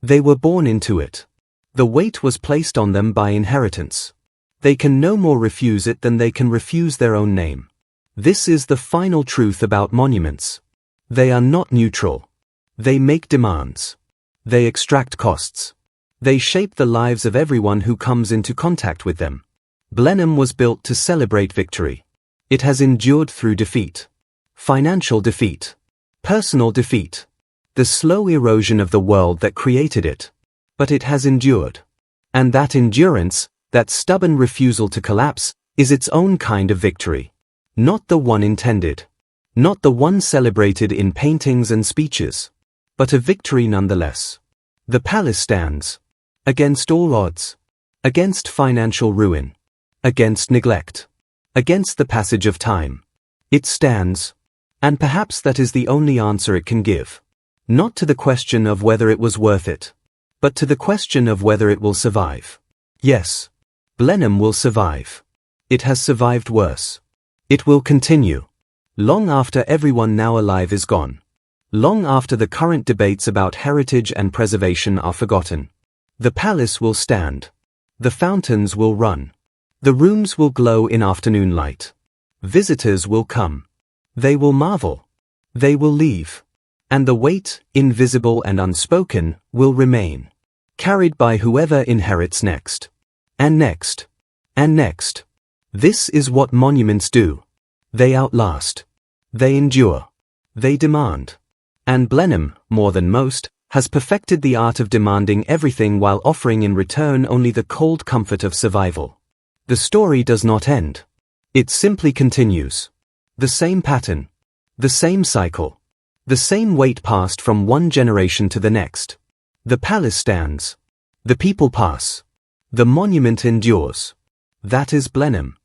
They were born into it. The weight was placed on them by inheritance. They can no more refuse it than they can refuse their own name. This is the final truth about monuments. They are not neutral. They make demands. They extract costs. They shape the lives of everyone who comes into contact with them. Blenheim was built to celebrate victory. It has endured through defeat. Financial defeat. Personal defeat. The slow erosion of the world that created it. But it has endured. And that endurance, that stubborn refusal to collapse, is its own kind of victory. Not the one intended. Not the one celebrated in paintings and speeches. But a victory nonetheless. The palace stands. Against all odds. Against financial ruin. Against neglect. Against the passage of time. It stands. And perhaps that is the only answer it can give. Not to the question of whether it was worth it, but to the question of whether it will survive. Yes. Blenheim will survive. It has survived worse. It will continue. Long after everyone now alive is gone. Long after the current debates about heritage and preservation are forgotten. The palace will stand. The fountains will run. The rooms will glow in afternoon light. Visitors will come. They will marvel. They will leave. And the weight, invisible and unspoken, will remain. Carried by whoever inherits next. And next. And next. This is what monuments do. They outlast. They endure. They demand. And Blenheim, more than most, has perfected the art of demanding everything while offering in return only the cold comfort of survival. The story does not end. It simply continues. The same pattern. The same cycle. The same weight passed from one generation to the next. The palace stands. The people pass. The monument endures. That is Blenheim.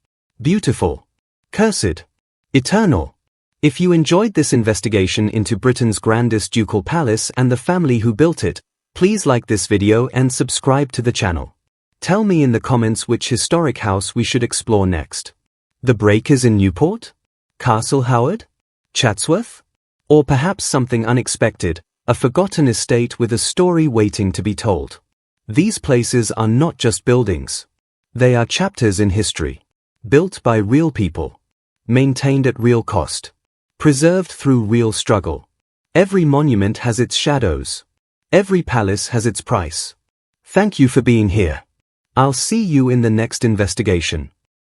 Beautiful. Cursed. Eternal. If you enjoyed this investigation into Britain's grandest ducal palace and the family who built it, please like this video and subscribe to the channel. Tell me in the comments which historic house we should explore next. The Breakers in Newport? Castle Howard? Chatsworth? Or perhaps something unexpected, a forgotten estate with a story waiting to be told. These places are not just buildings. They are chapters in history. Built by real people. Maintained at real cost. Preserved through real struggle. Every monument has its shadows. Every palace has its price. Thank you for being here. I'll see you in the next investigation.